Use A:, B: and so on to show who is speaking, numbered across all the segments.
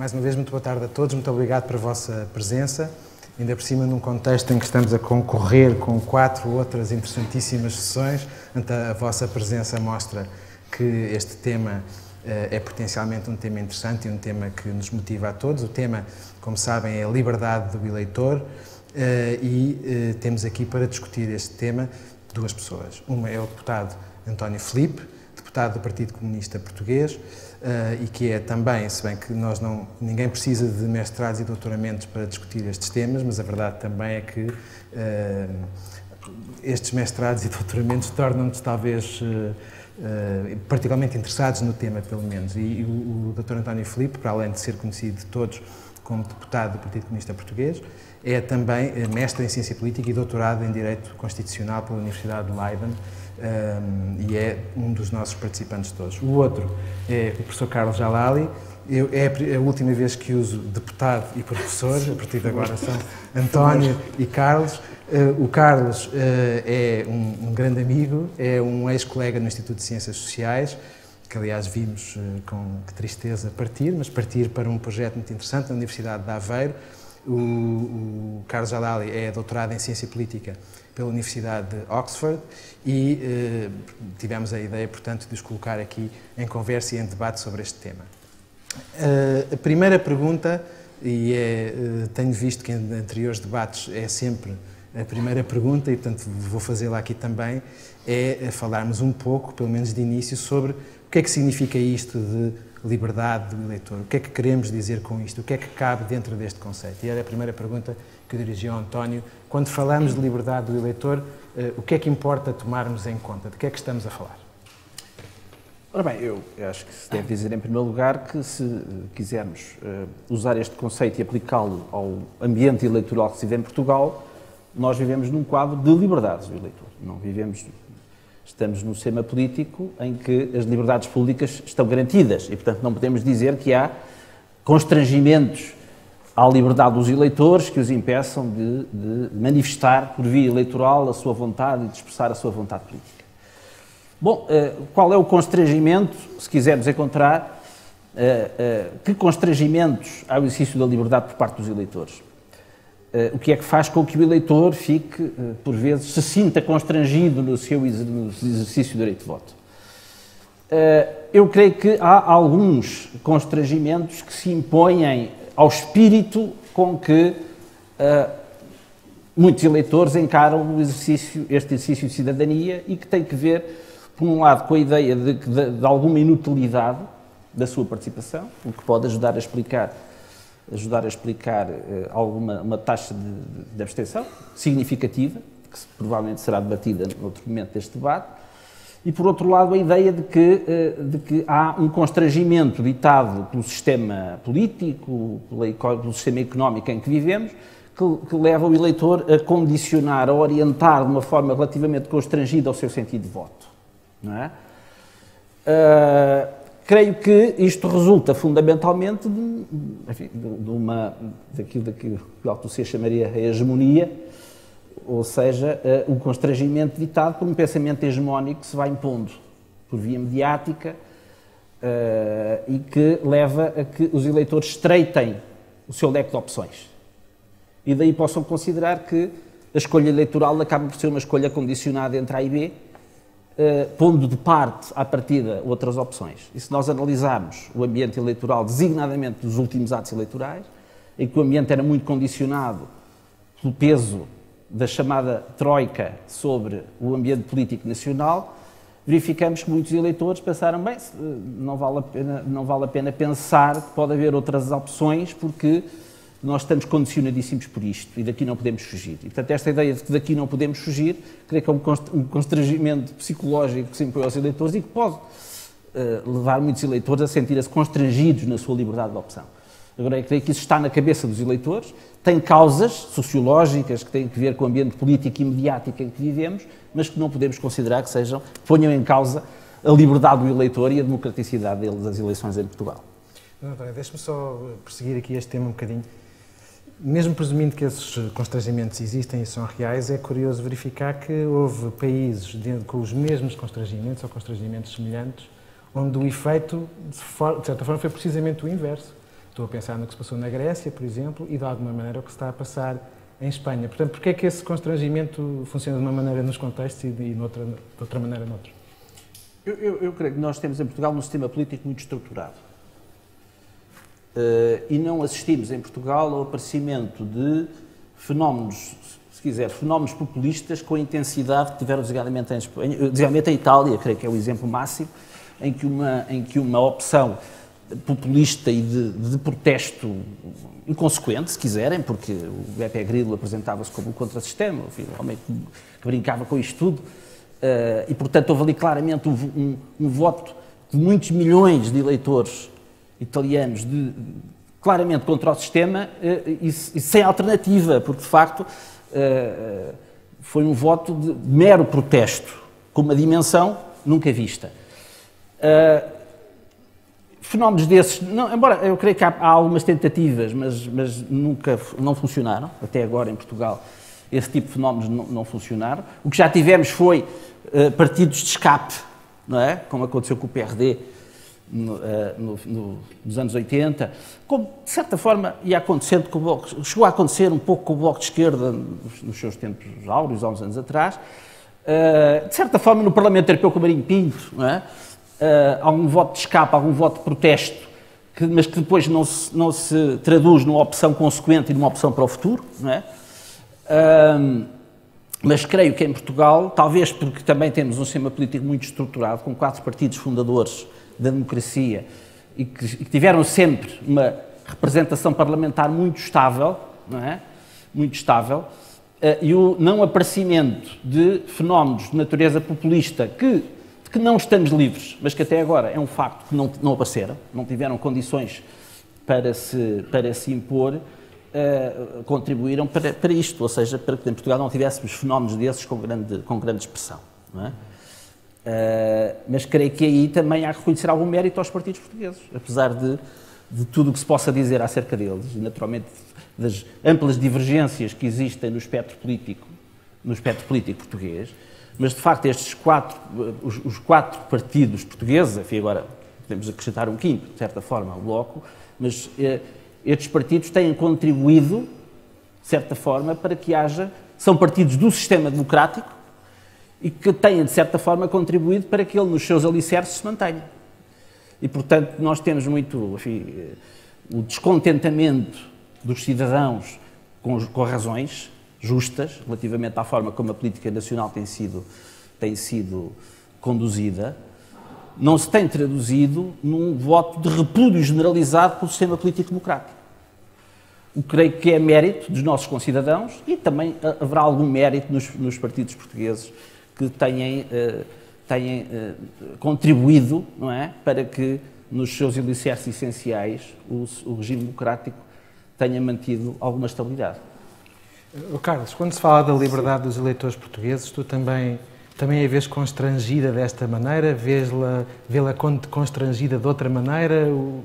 A: Mais uma vez, muito boa tarde a todos, muito obrigado pela vossa presença, ainda por cima num contexto em que estamos a concorrer com 4 outras interessantíssimas sessões, a vossa presença mostra que este tema é potencialmente um tema interessante e um tema que nos motiva a todos. O tema, como sabem, é a liberdade do eleitor e temos aqui para discutir este tema 2 pessoas. Uma é o deputado António Filipe, deputado do Partido Comunista Português, e que é também, se bem que ninguém precisa de mestrados e doutoramentos para discutir estes temas, mas a verdade também é que estes mestrados e doutoramentos tornam-nos talvez particularmente interessados no tema, pelo menos. E o Dr. António Filipe, para além de ser conhecido de todos como deputado do Partido Comunista Português, é também mestre em Ciência Política e doutorado em Direito Constitucional pela Universidade de Leiden, e é um dos nossos participantes todos. O outro é o professor Carlos Jalali. É a última vez que uso deputado e professor, a partir de agora são António e Carlos. O Carlos é um grande amigo, é um ex-colega no Instituto de Ciências Sociais, que aliás vimos com que tristeza partir, mas partir para um projeto muito interessante na Universidade de Aveiro. O Carlos Jalali é doutorado em Ciência Política pela Universidade de Oxford e tivemos a ideia, portanto, de os colocar aqui em conversa e em debate sobre este tema. A primeira pergunta, tenho visto que em anteriores debates é sempre a primeira pergunta e, portanto, vou fazê-la aqui também, é falarmos um pouco, pelo menos de início, sobre o que é que significa isto de liberdade do eleitor, o que é que queremos dizer com isto, o que é que cabe dentro deste conceito. E era a primeira pergunta que eu dirigi ao António. Quando falamos de liberdade do eleitor, o que é que importa tomarmos em conta? De que é que estamos a falar?
B: Ora bem, eu acho que se deve dizer em primeiro lugar que se quisermos usar este conceito e aplicá-lo ao ambiente eleitoral que se vive em Portugal, nós vivemos num quadro de liberdades do eleitor. Estamos num sistema político em que as liberdades públicas estão garantidas e, portanto, não podemos dizer que há constrangimentos à liberdade dos eleitores que os impeçam de manifestar por via eleitoral a sua vontade e de expressar a sua vontade política. Bom, qual é o constrangimento, se quisermos encontrar, que constrangimentos há no exercício da liberdade por parte dos eleitores? O que é que faz com que o eleitor fique, por vezes, se sinta constrangido no seu exercício do direito de voto? Eu creio que há alguns constrangimentos que se impõem ao espírito com que muitos eleitores encaram este exercício de cidadania e que tem que ver, por um lado, com a ideia de alguma inutilidade da sua participação, o que pode ajudar a explicar uma taxa de abstenção significativa, que provavelmente será debatida noutro momento deste debate, e, por outro lado, a ideia de que há um constrangimento ditado pelo sistema político, pelo sistema económico em que vivemos, que leva o eleitor a condicionar, a orientar de uma forma relativamente constrangida o seu sentido de voto. Não é? Creio que isto resulta fundamentalmente daquilo que o Althusser chamaria a hegemonia, ou seja, o constrangimento ditado por um pensamento hegemónico que se vai impondo por via mediática e que leva a que os eleitores estreitem o seu leque de opções. E daí possam considerar que a escolha eleitoral acaba por ser uma escolha condicionada entre A e B, pondo de parte, à partida, outras opções. E se nós analisarmos o ambiente eleitoral, designadamente dos últimos atos eleitorais, em que o ambiente era muito condicionado pelo peso da chamada troika sobre o ambiente político nacional, verificamos que muitos eleitores pensaram, bem, não vale a pena pensar que pode haver outras opções, porque nós estamos condicionadíssimos por isto e daqui não podemos fugir. E, portanto, esta ideia de que daqui não podemos fugir, creio que é um constrangimento psicológico que se impõe aos eleitores e que pode levar muitos eleitores a sentirem-se constrangidos na sua liberdade de opção. Agora, eu creio que isso está na cabeça dos eleitores, tem causas sociológicas que têm a ver com o ambiente político e mediático em que vivemos, mas que não podemos considerar que ponham em causa a liberdade do eleitor e a democraticidade das eleições em Portugal.
A: António, deixe-me só prosseguir aqui este tema um bocadinho. Mesmo presumindo que esses constrangimentos existem e são reais, é curioso verificar que houve países com os mesmos constrangimentos ou constrangimentos semelhantes, onde o efeito, de certa forma, foi precisamente o inverso. Estou a pensar no que se passou na Grécia, por exemplo, e de alguma maneira o que se está a passar em Espanha. Portanto, porquê é que esse constrangimento funciona de uma maneira nos contextos e de outra maneira noutros?
B: Eu creio que nós temos em Portugal um sistema político muito estruturado. E não assistimos em Portugal ao aparecimento de fenómenos, se quiser, fenómenos populistas com a intensidade que tiveram designadamente em Itália, creio que é o exemplo máximo, em que uma opção populista e de protesto inconsequente, se quiserem, porque o Beppe Grillo apresentava-se como um contra-sistema, um homem que brincava com isto tudo, e portanto houve ali claramente um voto de muitos milhões de eleitores italianos claramente contra o sistema e sem alternativa, porque de facto foi um voto de mero protesto, com uma dimensão nunca vista. Fenómenos desses, embora eu creio que há algumas tentativas, mas nunca não funcionaram, até agora em Portugal esse tipo de fenómenos não funcionaram. O que já tivemos foi partidos de escape, não é? Como aconteceu com o PRD nos anos 80, como de certa forma ia acontecendo com o Bloco, chegou a acontecer um pouco com o Bloco de Esquerda nos seus tempos áureos, há uns anos atrás, de certa forma no Parlamento Europeu com o Marinho Pinto, não é? Algum voto de escape, algum voto de protesto, mas que depois não se traduz numa opção consequente e numa opção para o futuro, não é? Mas creio que em Portugal, talvez porque também temos um sistema político muito estruturado, com 4 partidos fundadores da democracia e que tiveram sempre uma representação parlamentar muito estável, não é? Muito estável, e o não aparecimento de fenómenos de natureza populista de que não estamos livres, mas que até agora é um facto que não apareceram, não tiveram condições para se impor, contribuíram para isto, ou seja, para que em Portugal não tivéssemos fenómenos desses com grande expressão. Não é? Mas creio que aí também há que reconhecer algum mérito aos partidos portugueses, apesar de tudo o que se possa dizer acerca deles, e naturalmente das amplas divergências que existem no espectro político português, mas de facto os 4 partidos portugueses, enfim, agora podemos acrescentar um quinto, de certa forma, ao Bloco, mas estes partidos têm contribuído, de certa forma, para que são partidos do sistema democrático e que têm, de certa forma, contribuído para que ele, nos seus alicerces, se mantenha. E, portanto, nós temos muito, enfim, o descontentamento dos cidadãos com razões justas, relativamente à forma como a política nacional tem sido conduzida, não se tem traduzido num voto de repúdio generalizado pelo sistema político democrático. O que creio que é mérito dos nossos concidadãos e também haverá algum mérito nos partidos portugueses que têm contribuído, não é, para que nos seus alicerces essenciais o regime democrático tenha mantido alguma estabilidade.
A: Carlos, quando se fala da liberdade dos eleitores portugueses, tu também a vês constrangida desta maneira? Vê-la constrangida de outra maneira? O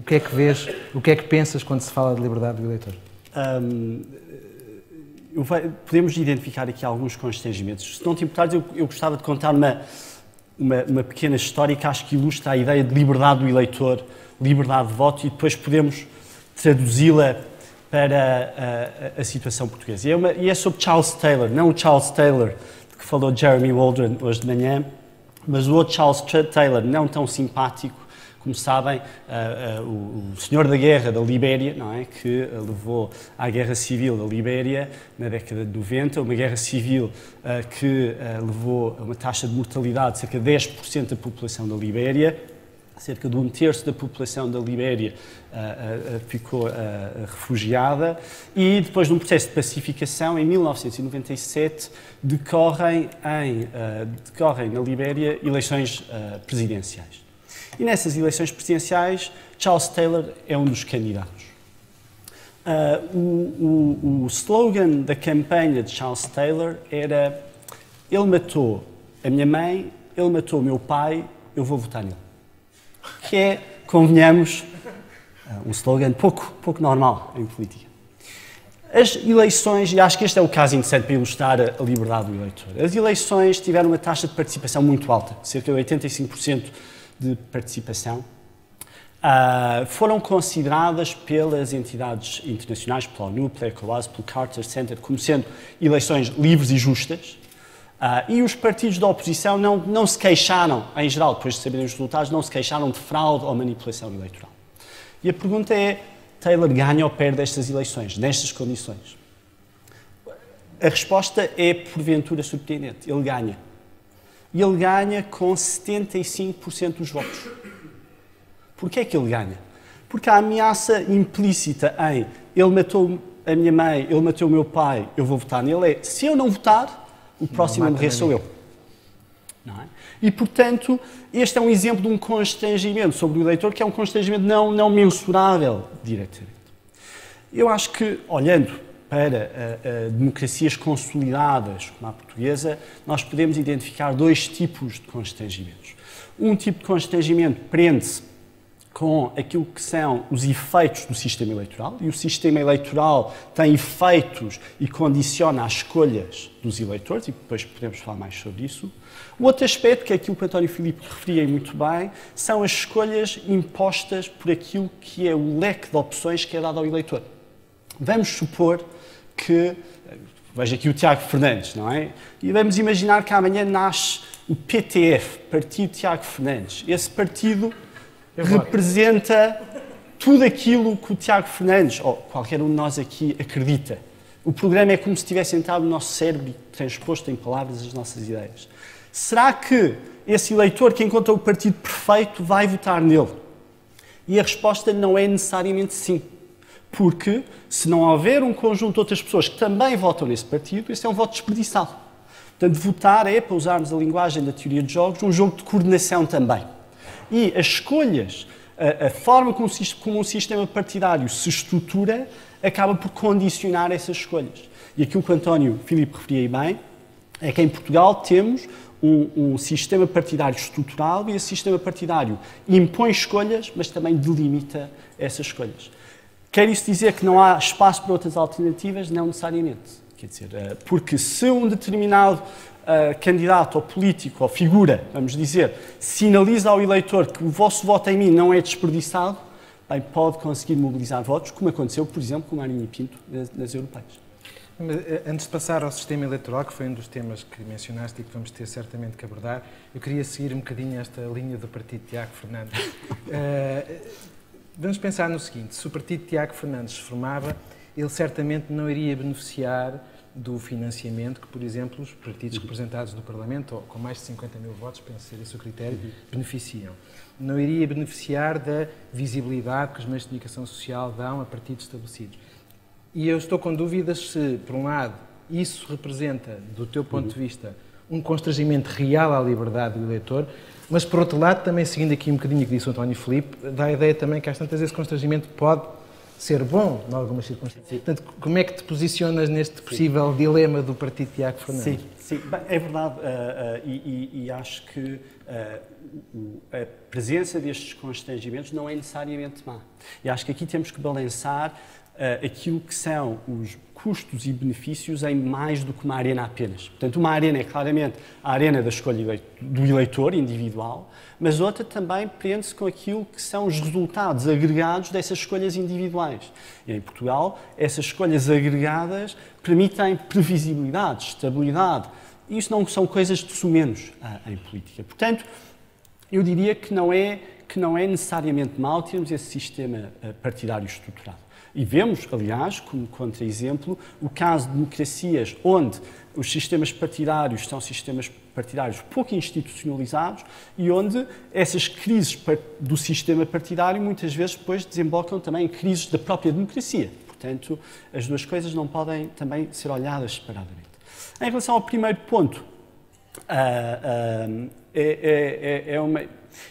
A: que é que vês, o que é que pensas quando se fala de liberdade do eleitor?
C: Podemos identificar aqui alguns constrangimentos. Se não te importares, eu gostava de contar uma pequena história que acho que ilustra a ideia de liberdade do eleitor, liberdade de voto, e depois podemos traduzi-la para a situação portuguesa. E é sobre Charles Taylor, não o Charles Taylor de que falou Jeremy Waldron hoje de manhã, mas o outro Charles Taylor, não tão simpático, como sabem, o senhor da guerra da Libéria, não é? Que levou à guerra civil da Libéria na década de 90, uma guerra civil que levou a uma taxa de mortalidade de cerca de 10% da população da Libéria, cerca de 1/3 da população da Libéria ficou refugiada, e depois de um processo de pacificação, em 1997, decorrem na Libéria eleições presidenciais. E nessas eleições presidenciais, Charles Taylor é um dos candidatos. O slogan da campanha de Charles Taylor era: ele matou a minha mãe, ele matou o meu pai, eu vou votar nele. Que é, convenhamos, um slogan pouco normal em política. As eleições, e acho que este é o caso interessante para ilustrar a liberdade do eleitor, as eleições tiveram uma taxa de participação muito alta, cerca de 85% de participação, foram consideradas pelas entidades internacionais, pela ONU, pela ECOWAS, pelo Carter Center, como sendo eleições livres e justas. E os partidos da oposição não se queixaram, em geral, depois de saberem os resultados, não se queixaram de fraude ou manipulação eleitoral. E a pergunta é, Taylor ganha ou perde estas eleições, nestas condições? A resposta é, porventura, surpreendente. Ele ganha. E ele ganha com 75% dos votos. Porquê é que ele ganha? Porque a ameaça implícita em ele matou a minha mãe, ele matou o meu pai, eu vou votar nele, é se eu não votar, o próximo a morrer sou eu. Não é? E, portanto, este é um exemplo de um constrangimento sobre o eleitor, que é um constrangimento não mensurável diretamente. Eu acho que, olhando para democracias consolidadas, como a portuguesa, nós podemos identificar dois tipos de constrangimentos. Um tipo de constrangimento prende-se com aquilo que são os efeitos do sistema eleitoral, e o sistema eleitoral tem efeitos e condiciona as escolhas dos eleitores, e depois podemos falar mais sobre isso. O outro aspecto, que é aquilo que o António Filipe referia muito bem, são as escolhas impostas por aquilo que é o leque de opções que é dado ao eleitor. Vamos supor que, veja aqui o Tiago Fernandes, não é? E vamos imaginar que amanhã nasce o PTF, Partido Tiago Fernandes. Esse partido representa tudo aquilo que o Tiago Fernandes, ou qualquer um de nós aqui, acredita. O programa é como se tivesse entrado no nosso cérebro e transposto em palavras as nossas ideias. Será que esse eleitor que encontra o partido perfeito vai votar nele? E a resposta não é necessariamente sim. Porque, se não houver um conjunto de outras pessoas que também votam nesse partido, esse é um voto desperdiçado. Portanto, votar é, para usarmos a linguagem da teoria de jogos, um jogo de coordenação também. E as escolhas, a forma como um sistema partidário se estrutura, acaba por condicionar essas escolhas. E aquilo que o António Filipe referia bem é que em Portugal temos um sistema partidário estruturado e esse sistema partidário impõe escolhas, mas também delimita essas escolhas. Quer isso dizer que não há espaço para outras alternativas? Não necessariamente. Quer dizer, porque se um determinado candidato ou político ou figura, vamos dizer, sinaliza ao eleitor que o vosso voto em mim não é desperdiçado, bem, pode conseguir mobilizar votos, como aconteceu, por exemplo, com Marinho Pinto nas europeias.
A: Antes de passar ao sistema eleitoral, que foi um dos temas que mencionaste e que vamos ter certamente que abordar, eu queria seguir um bocadinho esta linha do partido de Tiago Fernandes. Vamos pensar no seguinte, se o partido de Tiago Fernandes se formava, ele certamente não iria beneficiar do financiamento que, por exemplo, os partidos representados no Parlamento, ou com mais de 50 mil votos, penso ser esse o critério, beneficiam. Não iria beneficiar da visibilidade que os meios de comunicação social dão a partidos estabelecidos. E eu estou com dúvidas se, por um lado, isso representa, do teu ponto de vista, um constrangimento real à liberdade do eleitor, mas, por outro lado, também seguindo aqui um bocadinho o que disse o António Filipe, dá a ideia também que às tantas esse constrangimento pode ser bom em algumas circunstâncias. Portanto, como é que te posicionas neste possível dilema do partido de Tiago Fernandes?
C: Sim. Bem, é verdade e acho que a presença destes constrangimentos não é necessariamente má. E acho que aqui temos que balançar aquilo que são os custos e benefícios em mais do que uma arena apenas. Portanto, uma arena é claramente a arena da escolha do eleitor individual, mas outra também prende-se com aquilo que são os resultados agregados dessas escolhas individuais. E em Portugal, essas escolhas agregadas permitem previsibilidade, estabilidade. E isso não são coisas de sumenos em política. Portanto, eu diria que não é necessariamente mau termos esse sistema partidário estruturado. E vemos, aliás, como contra-exemplo, o caso de democracias onde os sistemas partidários são sistemas partidários pouco institucionalizados e onde essas crises do sistema partidário muitas vezes depois desembocam também em crises da própria democracia. Portanto, as duas coisas não podem também ser olhadas separadamente. Em relação ao primeiro ponto,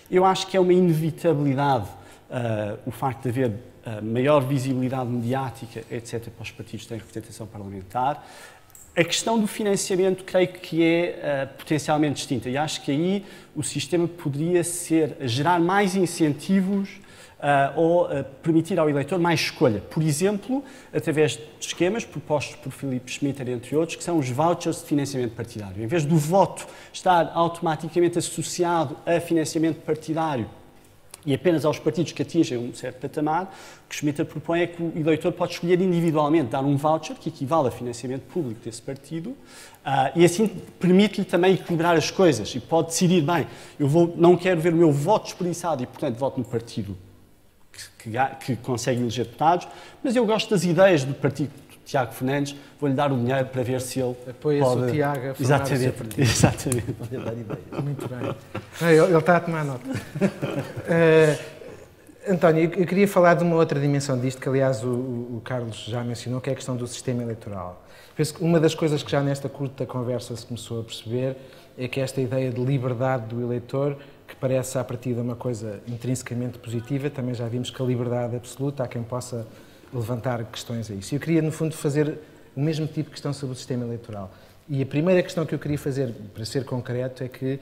C: eu acho que é uma inevitabilidade o facto de haver maior visibilidade mediática, etc., para os partidos que têm representação parlamentar. A questão do financiamento creio que é potencialmente distinta e acho que aí o sistema poderia gerar mais incentivos ou permitir ao eleitor mais escolha. Por exemplo, através de esquemas propostos por Filipe Schmitter, entre outros, que são os vouchers de financiamento partidário. Em vez do voto estar automaticamente associado a financiamento partidário e apenas aos partidos que atingem um certo patamar, o que Schmitter propõe é que o eleitor pode escolher individualmente dar um voucher, que equivale a financiamento público desse partido, e assim permite-lhe também equilibrar as coisas e pode decidir, bem, não quero ver o meu voto desperdiçado e, portanto, voto no partido que consegue eleger deputados, mas eu gosto das ideias do partido do Tiago Fernandes, vou-lhe dar o dinheiro para ver se ele
A: apoia-se
C: pode...
A: o Tiago a formar o seu partido.
C: Exatamente.
A: Muito bem. Ele está a tomar nota. António, eu queria falar de uma outra dimensão disto, que aliás o Carlos já mencionou, que é a questão do sistema eleitoral. Penso que uma das coisas que já nesta curta conversa se começou a perceber é que esta ideia de liberdade do eleitor, que parece à partida uma coisa intrinsecamente positiva, também já vimos que a liberdade absoluta há quem possa levantar questões a isso. Eu queria, no fundo, fazer o mesmo tipo de questão sobre o sistema eleitoral. E a primeira questão que eu queria fazer, para ser concreto, é que,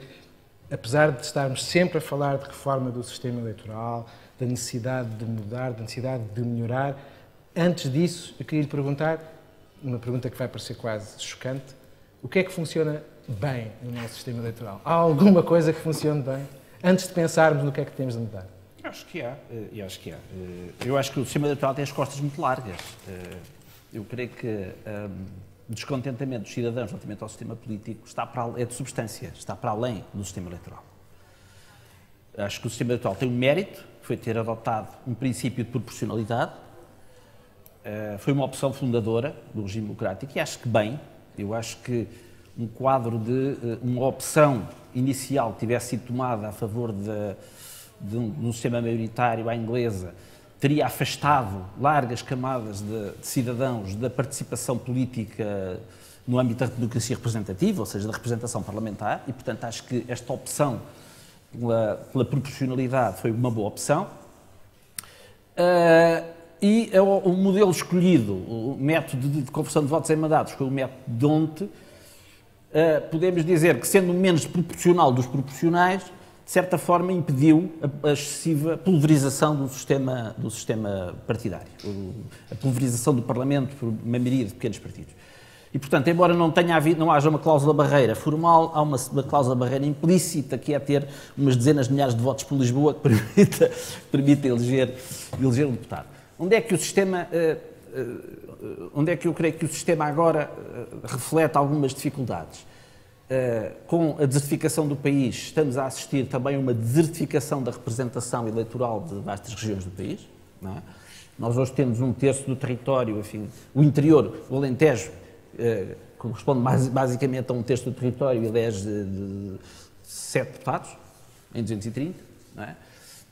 A: apesar de estarmos sempre a falar de reforma do sistema eleitoral, da necessidade de mudar, da necessidade de melhorar, antes disso, eu queria lhe perguntar, uma pergunta que vai parecer quase chocante, o que é que funciona bem no nosso sistema eleitoral? Há alguma coisa que funcione bem, antes de pensarmos no que é que temos de mudar?
B: Acho que há. Eu acho que o sistema eleitoral tem as costas muito largas. Eu creio que o descontentamento dos cidadãos relativamente ao sistema político é de substância, está para além do sistema eleitoral. Acho que o sistema eleitoral tem um mérito, que foi ter adotado um princípio de proporcionalidade, foi uma opção fundadora do regime democrático e acho que bem. Eu acho que um quadro de uma opção inicial que tivesse sido tomada a favor de um sistema maioritário à inglesa teria afastado largas camadas de cidadãos da participação política no âmbito da democracia representativa, ou seja, da representação parlamentar, e, portanto, acho que esta opção pela proporcionalidade foi uma boa opção. E o modelo escolhido, o método de conversão de votos em mandatos, foi o método D'Hondt, podemos dizer que, sendo menos proporcional dos proporcionais, de certa forma impediu a excessiva pulverização do sistema partidário, a pulverização do Parlamento por uma maioria de pequenos partidos. E, portanto, embora não haja uma cláusula barreira formal, há uma cláusula barreira implícita, que é ter umas dezenas de milhares de votos por Lisboa que permita eleger um deputado. Onde é que eu creio que o sistema agora reflete algumas dificuldades? Com a desertificação do país, estamos a assistir também a uma desertificação da representação eleitoral de vastas regiões do país. Não é? Nós hoje temos um terço do território, enfim, o interior, o Alentejo, corresponde basicamente a um terço do território e elege de 7 deputados, em 230, não é?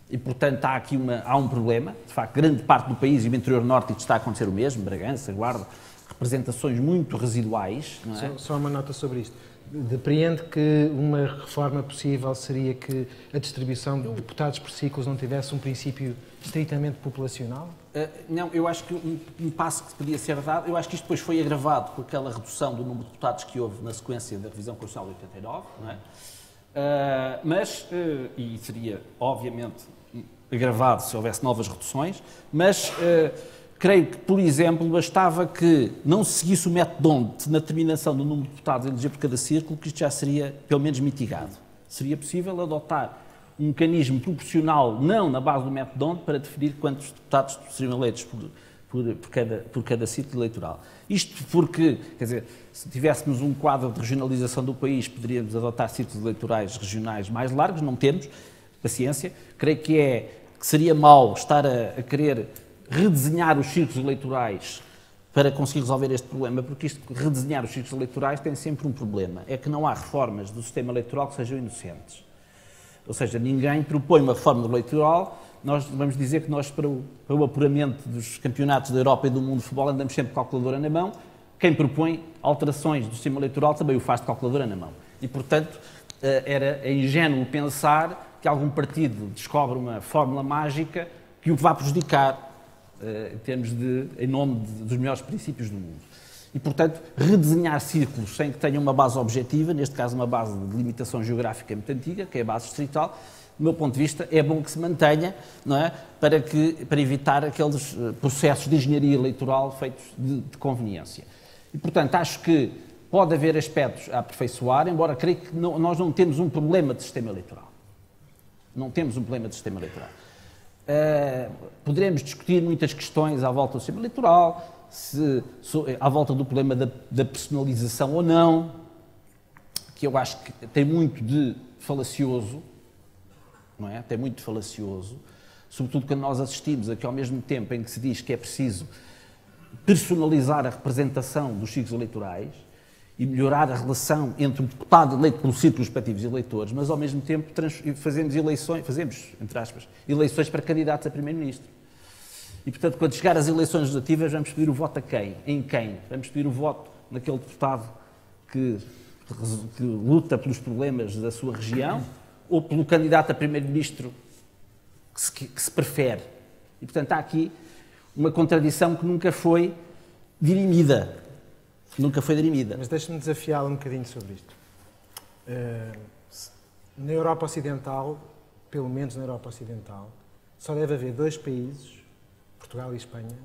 B: E, portanto, há um problema. De facto, grande parte do país e o interior norte está a acontecer o mesmo, Bragança, Guarda, representações muito residuais. Não é?
A: Só uma nota sobre isto. Depreende que uma reforma possível seria que a distribuição de deputados por ciclos não tivesse um princípio estritamente populacional?
B: Não, eu acho que um passo que podia ser dado, eu acho que isto depois foi agravado por aquela redução do número de deputados que houve na sequência da revisão constitucional de 89, não é? E seria, obviamente, agravado se houvesse novas reduções, mas creio que, por exemplo, bastava que não se seguisse o método D'Hondt na determinação do número de deputados a eleger por cada círculo, que isto já seria, pelo menos, mitigado. Seria possível adotar um mecanismo proporcional, não na base do método D'Hondt, para definir quantos deputados seriam eleitos por cada círculo eleitoral. Isto porque, quer dizer, se tivéssemos um quadro de regionalização do país, poderíamos adotar círculos eleitorais regionais mais largos, não temos, paciência. Creio que seria mau estar a querer redesenhar os círculos eleitorais para conseguir resolver este problema, porque redesenhar os círculos eleitorais tem sempre um problema, é que não há reformas do sistema eleitoral que sejam inocentes. Ou seja, ninguém propõe uma reforma eleitoral, nós vamos dizer que nós, para o apuramento dos campeonatos da Europa e do mundo de futebol, andamos sempre com a calculadora na mão. Quem propõe alterações do sistema eleitoral também o faz de calculadora na mão. E, portanto, é ingênuo pensar que algum partido descobre uma fórmula mágica que o vá prejudicar em nome dos melhores princípios do mundo. E, portanto, redesenhar círculos sem que tenha uma base objetiva, neste caso uma base de limitação geográfica muito antiga, que é a base distrital, do meu ponto de vista, é bom que se mantenha, não é? Para evitar aqueles processos de engenharia eleitoral feitos de conveniência. E, portanto, acho que pode haver aspectos a aperfeiçoar, embora creio que nós não temos um problema de sistema eleitoral. Não temos um problema de sistema eleitoral. Poderemos discutir muitas questões à volta do sistema eleitoral, à volta do problema da personalização ou não, que eu acho que tem muito de falacioso, não é? Tem muito de falacioso, sobretudo quando nós assistimos a que, ao mesmo tempo em que se diz que é preciso personalizar a representação dos círculos eleitorais e melhorar a relação entre o deputado eleito pelo círculo respectivos eleitores, mas ao mesmo tempo fazemos, entre aspas, eleições para candidatos a primeiro-ministro. E, portanto, quando chegar às eleições legislativas, vamos pedir o voto a quem? Em quem? Vamos pedir o voto naquele deputado que luta pelos problemas da sua região ou pelo candidato a primeiro-ministro que se prefere? E, portanto, há aqui uma contradição que nunca foi dirimida. Nunca foi dirimida.
A: Mas deixe-me desafiá-lo um bocadinho sobre isto. Na Europa Ocidental, pelo menos na Europa Ocidental, só deve haver 2 países, Portugal e Espanha,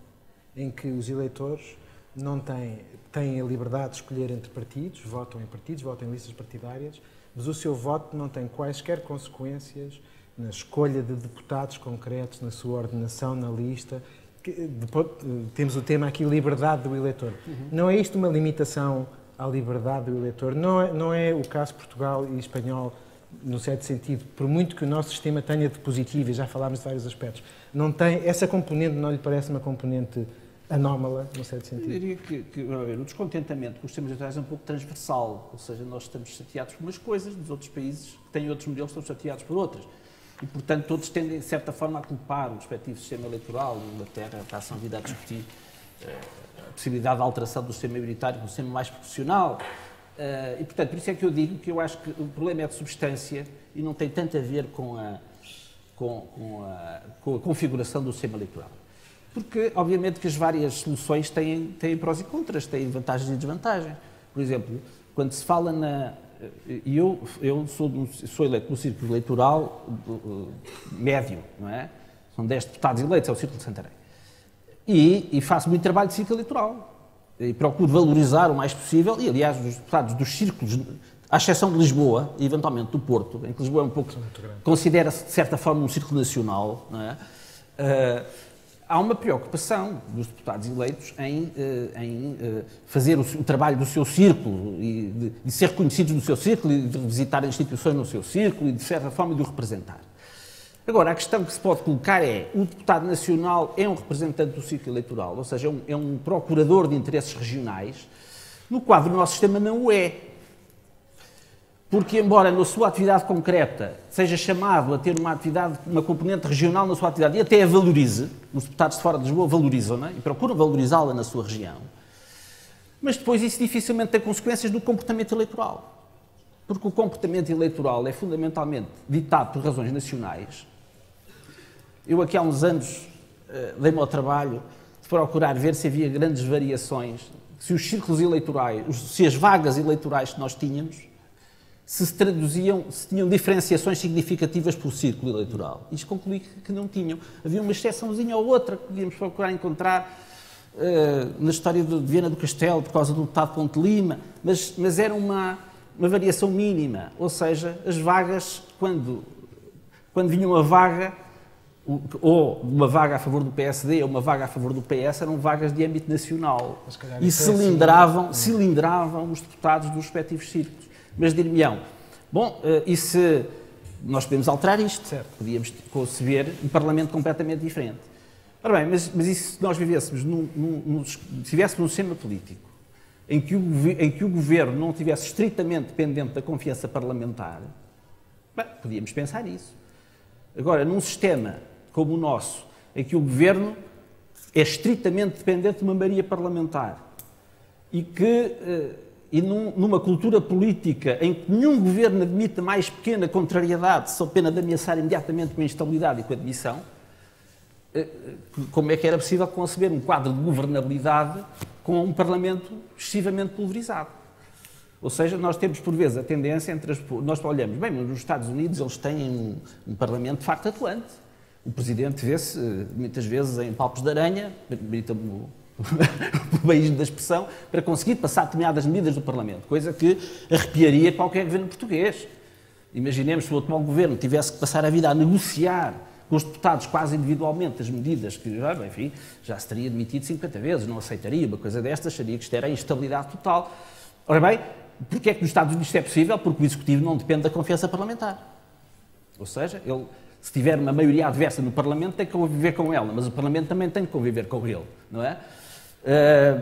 A: em que os eleitores não têm a liberdade de escolher entre partidos, votam em listas partidárias, mas o seu voto não tem quaisquer consequências na escolha de deputados concretos, na sua ordenação na lista. Depois, temos o tema aqui, liberdade do eleitor. Não é isto uma limitação à liberdade do eleitor? Não é o caso de Portugal e espanhol, no certo sentido, por muito que o nosso sistema tenha de positivo, e já falámos de vários aspectos, não tem, essa componente não lhe parece uma componente anómala, no certo sentido?
B: Eu diria que o descontentamento com os sistemas eleitorais é um pouco transversal, ou seja, nós estamos chateados por umas coisas, dos outros países que têm outros modelos estão chateados por outras. E, portanto, todos tendem, de certa forma, a culpar o respectivo sistema eleitoral. A Inglaterra está-se a vir a discutir a possibilidade de alteração do sistema maioritário para um sistema mais proporcional. E, portanto, por isso é que eu digo que eu acho que o problema é de substância e não tem tanto a ver com a configuração do sistema eleitoral. Porque, obviamente, que as várias soluções têm prós e contras, têm vantagens e desvantagens. Por exemplo, quando se fala eu sou eleito no círculo eleitoral médio, não é? São 10 deputados eleitos, é o Círculo de Santarém. E faço muito trabalho de círculo eleitoral. E procuro valorizar o mais possível, e aliás, os deputados dos círculos, à exceção de Lisboa e eventualmente do Porto, em que Lisboa é um pouco, considera-se de certa forma um círculo nacional, não é? Há uma preocupação dos deputados eleitos em fazer o trabalho do seu círculo e de ser reconhecidos no seu círculo e de visitar instituições no seu círculo e, de certa forma, de o representar. Agora, a questão que se pode colocar é: o deputado nacional é um representante do círculo eleitoral, ou seja, é um procurador de interesses regionais. No quadro do nosso sistema não o é. Porque, embora na sua atividade concreta seja chamado a ter uma componente regional na sua atividade e até a valorize, os deputados de fora de Lisboa valorizam-na e procuram valorizá-la na sua região, mas depois isso dificilmente tem consequências no comportamento eleitoral. Porque o comportamento eleitoral é fundamentalmente ditado por razões nacionais. Eu aqui há uns anos dei-me ao trabalho de procurar ver se havia grandes variações, se os círculos eleitorais, se as vagas eleitorais que nós tínhamos, se tinham diferenciações significativas por círculo eleitoral. Isto concluí que não tinham. Havia uma exceçãozinha ou outra que podíamos procurar encontrar na história de Viana do Castelo, por causa do deputado Ponte Lima, mas era uma variação mínima. Ou seja, as vagas, quando vinha uma vaga, ou uma vaga a favor do PSD ou uma vaga a favor do PS, eram vagas de âmbito nacional. E cilindravam os deputados dos respectivos círculos. Mas dir-me-ão, bom, e se nós podemos alterar isto? Certo. Podíamos conceber um Parlamento completamente diferente. Ora bem, mas e se nós vivêssemos se estivéssemos num sistema político em que o Governo não estivesse estritamente dependente da confiança parlamentar, bem, podíamos pensar isso. Agora, num sistema como o nosso, em que o Governo é estritamente dependente de uma maioria parlamentar e numa cultura política em que nenhum governo admite a mais pequena contrariedade, sob pena de ameaçar imediatamente com a instabilidade e com a demissão, como é que era possível conceber um quadro de governabilidade com um Parlamento excessivamente pulverizado? Ou seja, nós temos, por vezes, a tendência nós olhamos, bem, mas nos Estados Unidos eles têm um Parlamento de facto atuante. O Presidente vê-se, muitas vezes, em palpos de aranha, permita-me o país da expressão, para conseguir passar determinadas medidas do Parlamento, coisa que arrepiaria qualquer governo português. Imaginemos se o atual governo tivesse que passar a vida a negociar com os deputados quase individualmente as medidas que, enfim, já se teria demitido 50 vezes, não aceitaria uma coisa destas, acharia que isto era instabilidade total. Ora bem, porque é que nos Estados Unidos isto é possível? Porque o Executivo não depende da confiança parlamentar. Ou seja, ele, se tiver uma maioria adversa no Parlamento, tem que conviver com ela, mas o Parlamento também tem que conviver com ele, não é?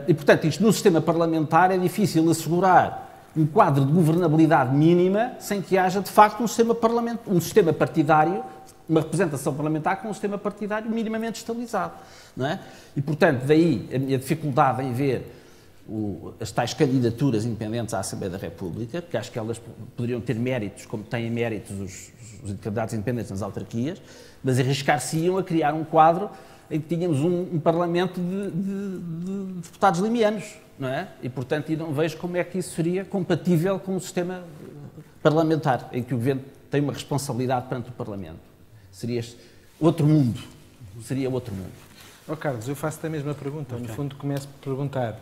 B: E, portanto, isto no sistema parlamentar é difícil assegurar um quadro de governabilidade mínima sem que haja, de facto, um sistema partidário, uma representação parlamentar com um sistema partidário minimamente estabilizado, não é? E, portanto, daí a minha dificuldade em ver as tais candidaturas independentes à Assembleia da República, porque acho que elas poderiam ter méritos, como têm méritos os candidatos independentes nas autarquias, mas arriscar-se-iam a criar um quadro em que tínhamos um parlamento de deputados limianos, não é? E, portanto, eu não vejo como é que isso seria compatível com o sistema parlamentar, em que o Governo tem uma responsabilidade perante o Parlamento. Seria outro mundo. Seria outro mundo.
A: Oh, Carlos, eu faço-te a mesma pergunta. Okay. No fundo, começo por perguntar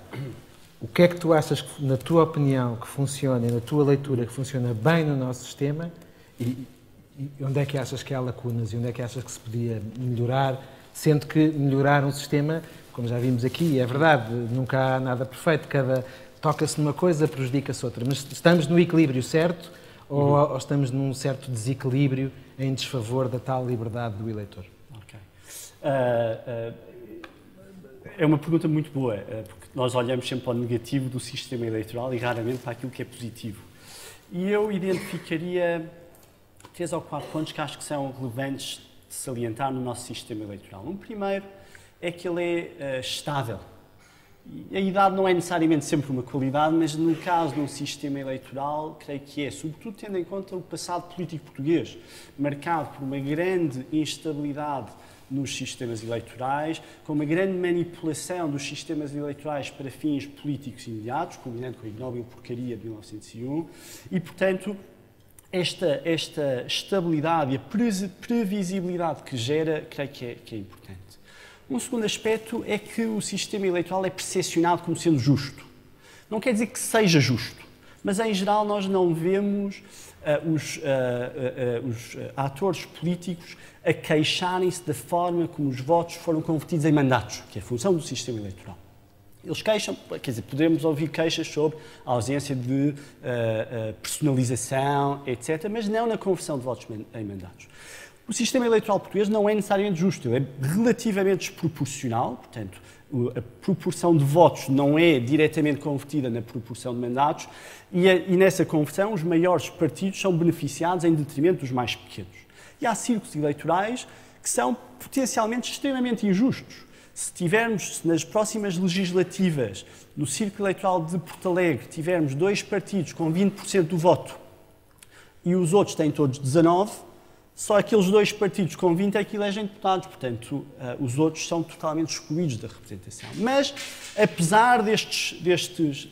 A: o que é que tu achas, que, na tua opinião, que funciona e na tua leitura, que funciona bem no nosso sistema e onde é que achas que há lacunas e onde é que achas que se podia melhorar, sendo que melhorar um sistema, como já vimos aqui, é verdade, nunca há nada perfeito, toca-se numa coisa, prejudica-se outra, mas estamos no equilíbrio certo ou estamos num certo desequilíbrio em desfavor da tal liberdade do eleitor?
C: Ok. É uma pergunta muito boa, porque nós olhamos sempre para o negativo do sistema eleitoral e raramente para aquilo que é positivo. E eu identificaria 3 ou 4 pontos que acho que são relevantes de salientar no nosso sistema eleitoral. Um primeiro é que ele é estável. E a idade não é necessariamente sempre uma qualidade, mas no caso de um sistema eleitoral, creio que é, sobretudo tendo em conta o passado político português, marcado por uma grande instabilidade nos sistemas eleitorais, com uma grande manipulação dos sistemas eleitorais para fins políticos imediatos, combinando com a ignóbil porcaria de 1901, e, portanto, esta estabilidade e a previsibilidade que gera, creio que é importante. Um segundo aspecto é que o sistema eleitoral é percepcionado como sendo justo. Não quer dizer que seja justo, mas em geral nós não vemos os atores políticos a queixarem-se da forma como os votos foram convertidos em mandatos, que é a função do sistema eleitoral. Eles queixam, quer dizer, podemos ouvir queixas sobre a ausência de personalização, etc., mas não na conversão de votos em mandatos. O sistema eleitoral português não é necessariamente justo, ele é relativamente desproporcional, portanto, a proporção de votos não é diretamente convertida na proporção de mandatos e nessa conversão os maiores partidos são beneficiados em detrimento dos mais pequenos. E há círculos eleitorais que são potencialmente extremamente injustos. Se tivermos nas próximas legislativas, no círculo eleitoral de Porto Alegre, tivermos 2 partidos com 20% do voto e os outros têm todos 19%, só aqueles 2 partidos com 20 é que elegem deputados, portanto, os outros são totalmente excluídos da representação. Mas, apesar destes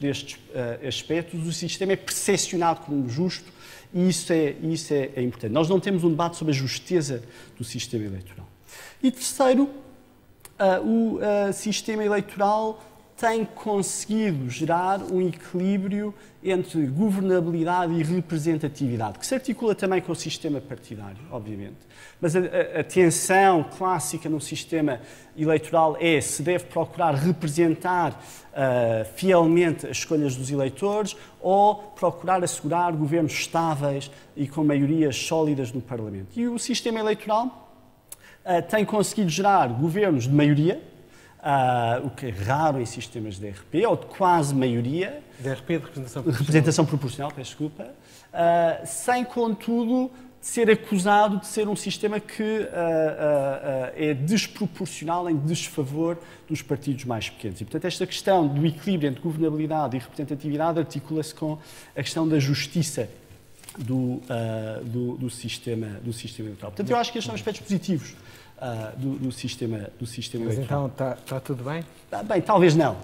C: aspectos, o sistema é percepcionado como justo e isso é importante. Nós não temos um debate sobre a justeza do sistema eleitoral. E terceiro, o sistema eleitoral tem conseguido gerar um equilíbrio entre governabilidade e representatividade, que se articula também com o sistema partidário, obviamente. Mas a tensão clássica no sistema eleitoral é se deve procurar representar fielmente as escolhas dos eleitores ou procurar assegurar governos estáveis e com maiorias sólidas no Parlamento. E o sistema eleitoral tem conseguido gerar governos de maioria, o que é raro em sistemas de DRP, ou de quase maioria.
A: DRP, de
C: representação proporcional, peço desculpa, sem, contudo, ser acusado de ser um sistema que é desproporcional em desfavor dos partidos mais pequenos. E, portanto, esta questão do equilíbrio entre governabilidade e representatividade articula-se com a questão da justiça do sistema eleitoral. Portanto, eu acho que estes são aspectos positivos do sistema eleitoral.
A: Então está tudo bem?
C: Bem, talvez não.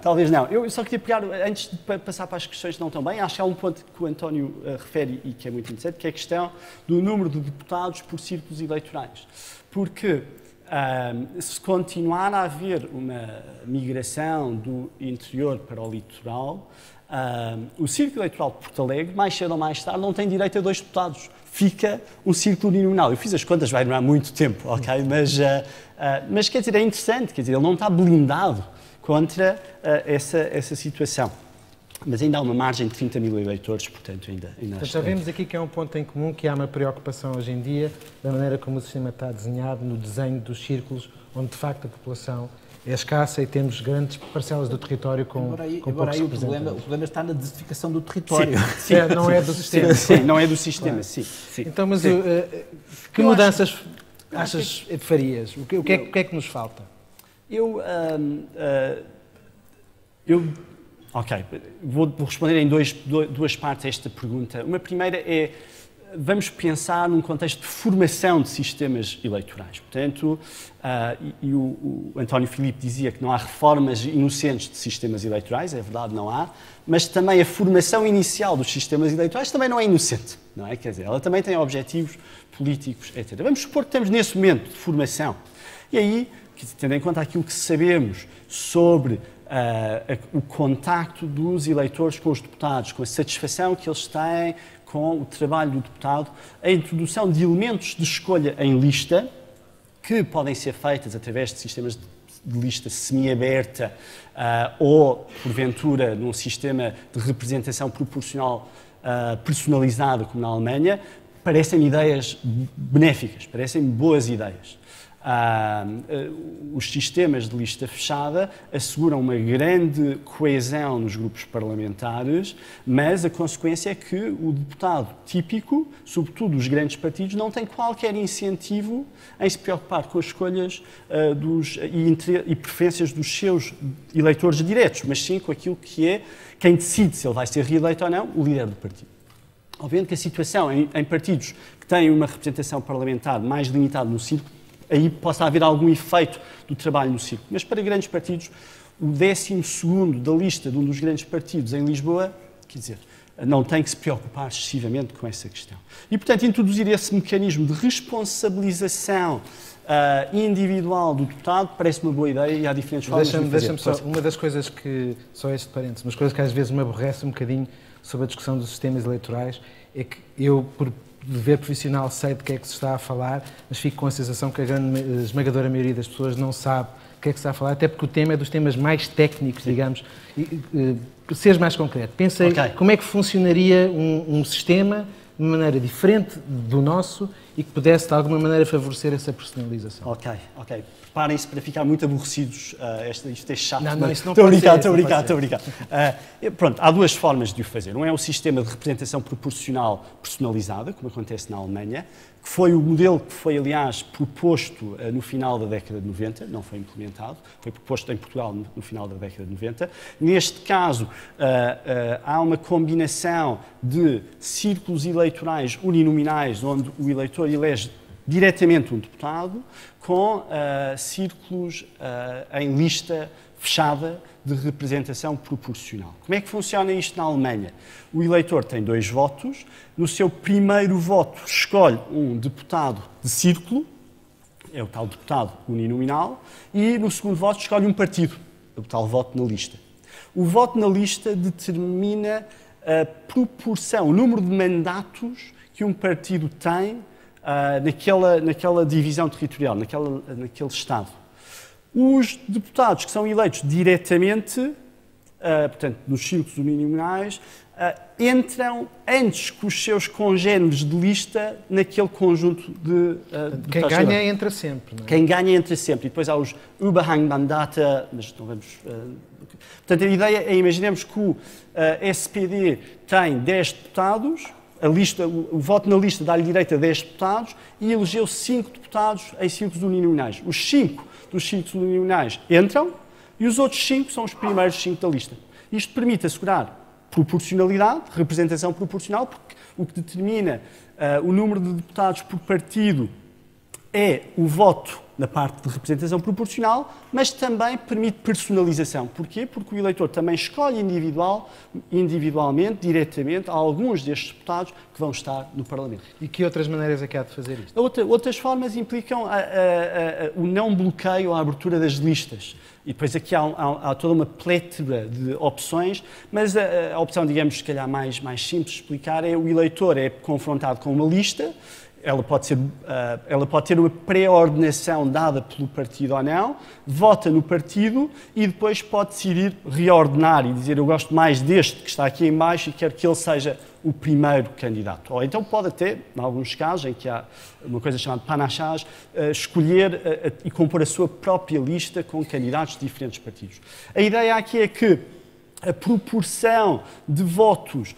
C: Eu só queria pegar, antes de passar para as questões que não estão bem, acho que há um ponto que o António refere e que é muito interessante, que é a questão do número de deputados por círculos eleitorais. Porque se continuar a haver uma migração do interior para o litoral, o Círculo Eleitoral de Porto Alegre, mais cedo ou mais tarde, não tem direito a 2 deputados. Fica um círculo uninominal. Eu fiz as contas, vai demorar muito tempo, ok? Mas quer dizer, é interessante, quer dizer, ele não está blindado contra essa situação. Mas ainda há uma margem de 30 mil eleitores, portanto, ainda
A: já vemos aqui que é um ponto em comum, que há uma preocupação hoje em dia da maneira como o sistema está desenhado, no desenho dos círculos, onde de facto a população é escassa e temos grandes parcelas do território com poucos representantes.
B: O problema está na desertificação do território.
A: Sim, não é do sistema.
C: Sim, não é do sistema, sim.
A: Então, mas que mudanças achas que farias? O que é que nos falta?
C: Ok, vou responder em duas partes a esta pergunta. Uma primeira é, vamos pensar num contexto de formação de sistemas eleitorais. Portanto, o António Filipe dizia que não há reformas inocentes de sistemas eleitorais, é verdade, não há, mas também a formação inicial dos sistemas eleitorais também não é inocente, não é? Quer dizer, ela também tem objetivos políticos, etc. Vamos supor que estamos nesse momento de formação. E aí, tendo em conta aquilo que sabemos sobre o contacto dos eleitores com os deputados, com a satisfação que eles têm com o trabalho do deputado, a introdução de elementos de escolha em lista, que podem ser feitas através de sistemas de lista semi-aberta ou, porventura, num sistema de representação proporcional personalizado, como na Alemanha, parecem-me ideias benéficas, parecem-me boas ideias. Os sistemas de lista fechada asseguram uma grande coesão nos grupos parlamentares, mas a consequência é que o deputado típico, sobretudo os grandes partidos, não tem qualquer incentivo em se preocupar com as escolhas e preferências dos seus eleitores diretos, mas sim com aquilo que é quem decide se ele vai ser reeleito ou não, o líder do partido. Obviamente que a situação em partidos que têm uma representação parlamentar mais limitada no círculo, aí possa haver algum efeito do trabalho no círculo. Mas para grandes partidos, o 12º da lista de um dos grandes partidos em Lisboa, quer dizer, não tem que se preocupar excessivamente com essa questão. E, portanto, introduzir esse mecanismo de responsabilização individual do deputado parece uma boa ideia e há diferentes formas de fazer.
A: Deixa-me só, uma das coisas que, só este parênteses, umas coisas que às vezes me aborrece um bocadinho sobre a discussão dos sistemas eleitorais, é que eu, por dever profissional, sei de que é que se está a falar, mas fico com a sensação que a esmagadora maioria das pessoas não sabe o que é que se está a falar, até porque o tema é dos temas mais técnicos, digamos. Seres mais concreto. Pensei como é que funcionaria um sistema de maneira diferente do nosso e que pudesse, de alguma maneira, favorecer essa personalização.
C: Ok. Preparem-se para ficar muito aborrecidos. Isto é chato.
A: Não, isso não
C: estou
A: pode ser.
C: Estou a brincar. Pronto, há duas formas de o fazer. Um é o sistema de representação proporcional personalizada, como acontece na Alemanha, que foi o modelo que foi, aliás, proposto no final da década de 90, não foi implementado, foi proposto em Portugal no final da década de 90. Neste caso, há uma combinação de círculos eleitorais uninominais, onde o eleitor elege diretamente um deputado, com círculos em lista fechada de representação proporcional. Como é que funciona isto na Alemanha? O eleitor tem 2 votos, no seu primeiro voto escolhe um deputado de círculo, é o tal deputado uninominal, e no segundo voto escolhe um partido, é o tal voto na lista. O voto na lista determina a proporção, o número de mandatos que um partido tem naquela divisão territorial, naquele Estado. Os deputados que são eleitos diretamente, portanto, nos círculos uninominais, entram antes que os seus congéneres de lista naquele conjunto de
A: quem ganha entra sempre, não é?
C: Quem ganha entra sempre. E depois há os Überhangmandate, mas não vamos... Portanto, a ideia é, imaginemos que o SPD tem 10 deputados, o voto na lista dá-lhe direito a 10 deputados e elegeu 5 deputados em círculos uninominais. Os 5 dos círculos uninominais entram e os outros 5 são os primeiros 5 da lista. Isto permite assegurar proporcionalidade, representação proporcional, porque o que determina o número de deputados por partido é o voto na parte de representação proporcional, mas também permite personalização. Porquê? Porque o eleitor também escolhe individualmente, diretamente, alguns destes deputados que vão estar no Parlamento.
A: E que outras maneiras é que há de fazer isto?
C: Outras formas implicam o não bloqueio à abertura das listas. E depois aqui há toda uma plétora de opções, mas a opção, digamos, se calhar mais simples de explicar é o eleitor é confrontado com uma lista. Ela pode ter uma pré-ordenação dada pelo partido ou não, vota no partido e depois pode decidir reordenar e dizer eu gosto mais deste que está aqui em baixo e quero que ele seja o primeiro candidato. Ou então pode até, em alguns casos em que há uma coisa chamada panachage, escolher e compor a sua própria lista com candidatos de diferentes partidos. A ideia aqui é que a proporção de votos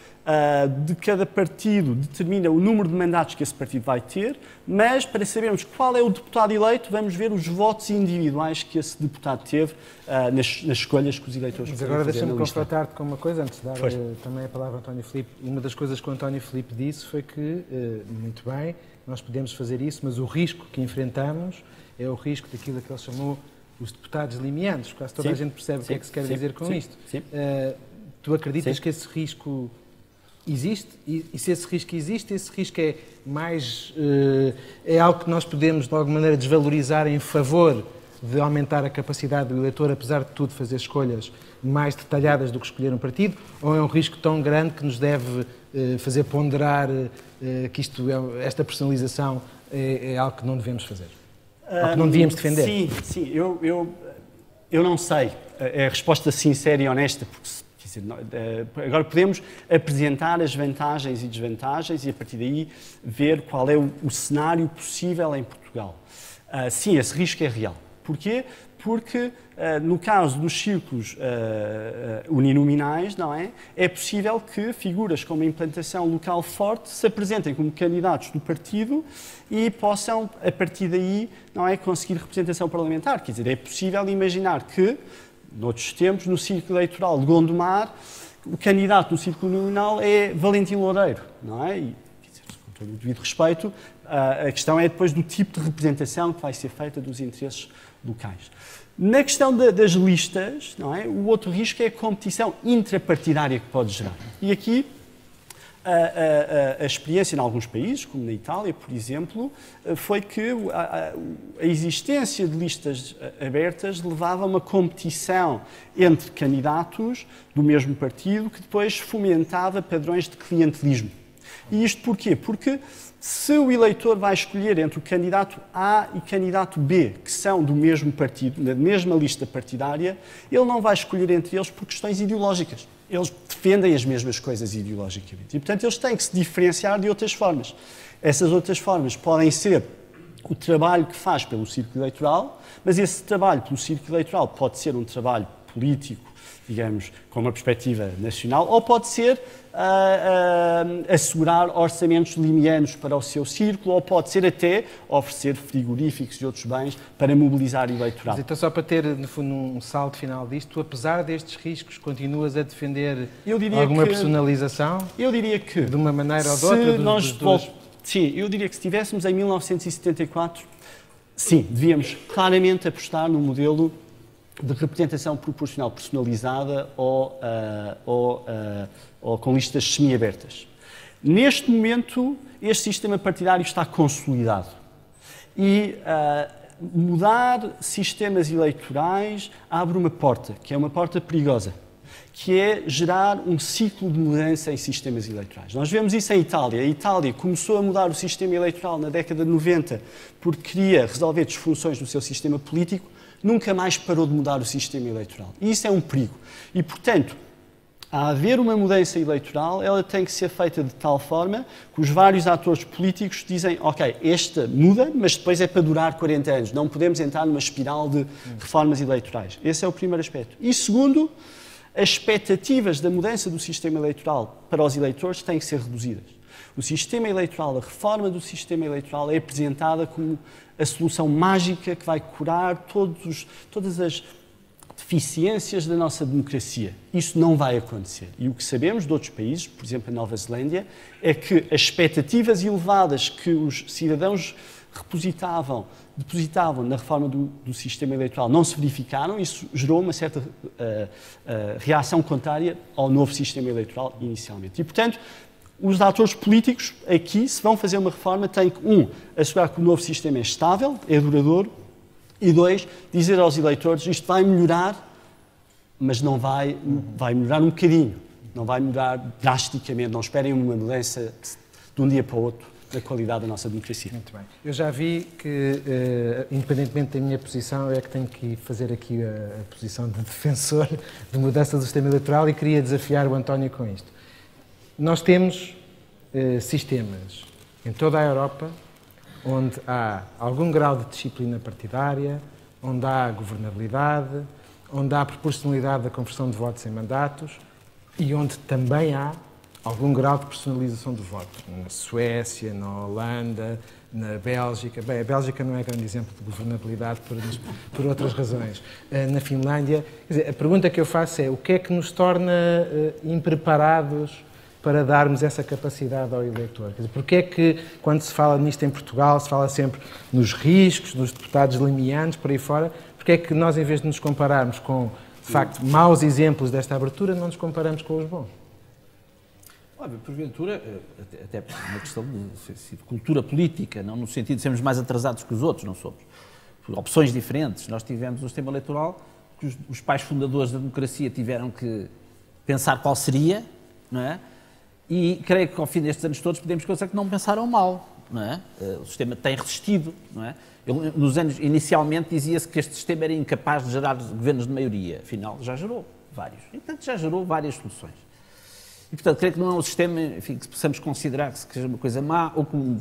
C: de cada partido determina o número de mandatos que esse partido vai ter, mas para sabermos qual é o deputado eleito, vamos ver os votos individuais que esse deputado teve nas escolhas que os eleitores
A: Mas
C: fizeram.
A: agora deixa-me confrontar-te com uma coisa, antes de dar
C: Força.
A: também a palavra ao António Filipe. Uma das coisas que o António Filipe disse foi que, muito bem, nós podemos fazer isso, mas o risco que enfrentamos é o risco daquilo que ele chamou os deputados limianos. Quase toda a gente percebe o que é que se quer dizer com isto. Tu acreditas que esse risco existe? E se esse risco existe, esse risco é mais... é algo que nós podemos, de alguma maneira, desvalorizar em favor de aumentar a capacidade do eleitor, apesar de tudo, fazer escolhas mais detalhadas do que escolher um partido? Ou é um risco tão grande que nos deve fazer ponderar que esta personalização é algo que não devemos fazer? Ou que não devíamos defender?
C: Sim. Eu não sei. É a resposta sincera e honesta, porque quer dizer, agora podemos apresentar as vantagens e desvantagens e, a partir daí, ver qual é o cenário possível em Portugal. Sim, esse risco é real. Porquê? Porque, no caso dos círculos uninominais, não é? É possível que figuras com uma implantação local forte se apresentem como candidatos do partido e possam, a partir daí, não é, conseguir representação parlamentar. Quer dizer, é possível imaginar que, noutros tempos, no círculo eleitoral de Gondomar, o candidato no círculo uninominal é Valentim Loureiro, não é? E, quer dizer, com todo o devido respeito, a questão é depois do tipo de representação que vai ser feita dos interesses locais. Na questão das listas, não é? O outro risco é a competição intrapartidária que pode gerar. E aqui a experiência em alguns países, como na Itália, por exemplo, foi que a existência de listas abertas levava a uma competição entre candidatos do mesmo partido que depois fomentava padrões de clientelismo. E isto porquê? Porque se o eleitor vai escolher entre o candidato A e o candidato B, que são do mesmo partido, na mesma lista partidária, ele não vai escolher entre eles por questões ideológicas. Eles defendem as mesmas coisas ideologicamente. E, portanto, eles têm que se diferenciar de outras formas. Essas outras formas podem ser o trabalho que faz pelo círculo eleitoral, mas esse trabalho pelo círculo eleitoral pode ser um trabalho político, digamos, com uma perspectiva nacional, ou pode ser assegurar orçamentos limianos para o seu círculo, ou pode ser até oferecer frigoríficos e outros bens para mobilizar o eleitorado.
A: Mas então, só para ter, no fundo, um salto final disto, apesar destes riscos, continuas a defender alguma personalização?
C: Eu diria que...
A: De uma maneira ou de outra?
C: Sim, eu diria que se estivéssemos em 1974, sim, devíamos claramente apostar no modelo de representação proporcional personalizada ou com listas semi-abertas. Neste momento, este sistema partidário está consolidado e mudar sistemas eleitorais abre uma porta, que é uma porta perigosa, que é gerar um ciclo de mudança em sistemas eleitorais. Nós vemos isso em Itália. A Itália começou a mudar o sistema eleitoral na década de 90 porque queria resolver disfunções no seu sistema político, nunca mais parou de mudar o sistema eleitoral. E isso é um perigo. E, portanto, a haver uma mudança eleitoral, ela tem que ser feita de tal forma que os vários atores políticos dizem, ok, esta muda, mas depois é para durar 40 anos. Não podemos entrar numa espiral de reformas eleitorais. Esse é o primeiro aspecto. E segundo, as expectativas da mudança do sistema eleitoral para os eleitores têm que ser reduzidas. O sistema eleitoral, a reforma do sistema eleitoral é apresentada como a solução mágica que vai curar todas as deficiências da nossa democracia. Isso não vai acontecer. E o que sabemos de outros países, por exemplo, a Nova Zelândia, é que as expectativas elevadas que os cidadãos depositavam na reforma do sistema eleitoral não se verificaram. Isso gerou uma certa reação contrária ao novo sistema eleitoral inicialmente. E, portanto, os atores políticos aqui, se vão fazer uma reforma, têm que, assegurar que o novo sistema é estável, é duradouro, e 2, dizer aos eleitores isto vai melhorar, mas não vai melhorar um bocadinho, não vai melhorar drasticamente, não esperem uma mudança de um dia para o outro da qualidade da nossa democracia.
A: Muito bem. Eu já vi que, independentemente da minha posição, eu é que tenho que fazer aqui a posição de defensor de mudança do sistema eleitoral e queria desafiar o António com isto. Nós temos sistemas em toda a Europa onde há algum grau de disciplina partidária, onde há governabilidade, onde há proporcionalidade da conversão de votos em mandatos e onde também há algum grau de personalização do voto. Na Suécia, na Holanda, na Bélgica. Bem, a Bélgica não é grande exemplo de governabilidade por outras razões. Na Finlândia. Quer dizer, a pergunta que eu faço é o que é que nos torna impreparados para darmos essa capacidade ao eleitor? Quer dizer, porque é que, quando se fala nisto em Portugal, se fala sempre nos riscos, nos deputados limianos, por aí fora, porque é que nós, em vez de nos compararmos com, de facto, maus exemplos desta abertura, não nos comparamos com os bons?
B: Olha, porventura, até uma questão de cultura política, não no sentido de sermos mais atrasados que os outros, não somos. Por opções diferentes. Nós tivemos um sistema eleitoral que os pais fundadores da democracia tiveram que pensar qual seria, não é? E creio que ao fim destes anos todos podemos dizer que não pensaram mal, não é? O sistema tem resistido, não é? Nos anos, inicialmente dizia-se que este sistema era incapaz de gerar governos de maioria, afinal já gerou vários. E, portanto, já gerou várias soluções. E, portanto, creio que não é um sistema, enfim, que possamos considerar que seja uma coisa má ou que um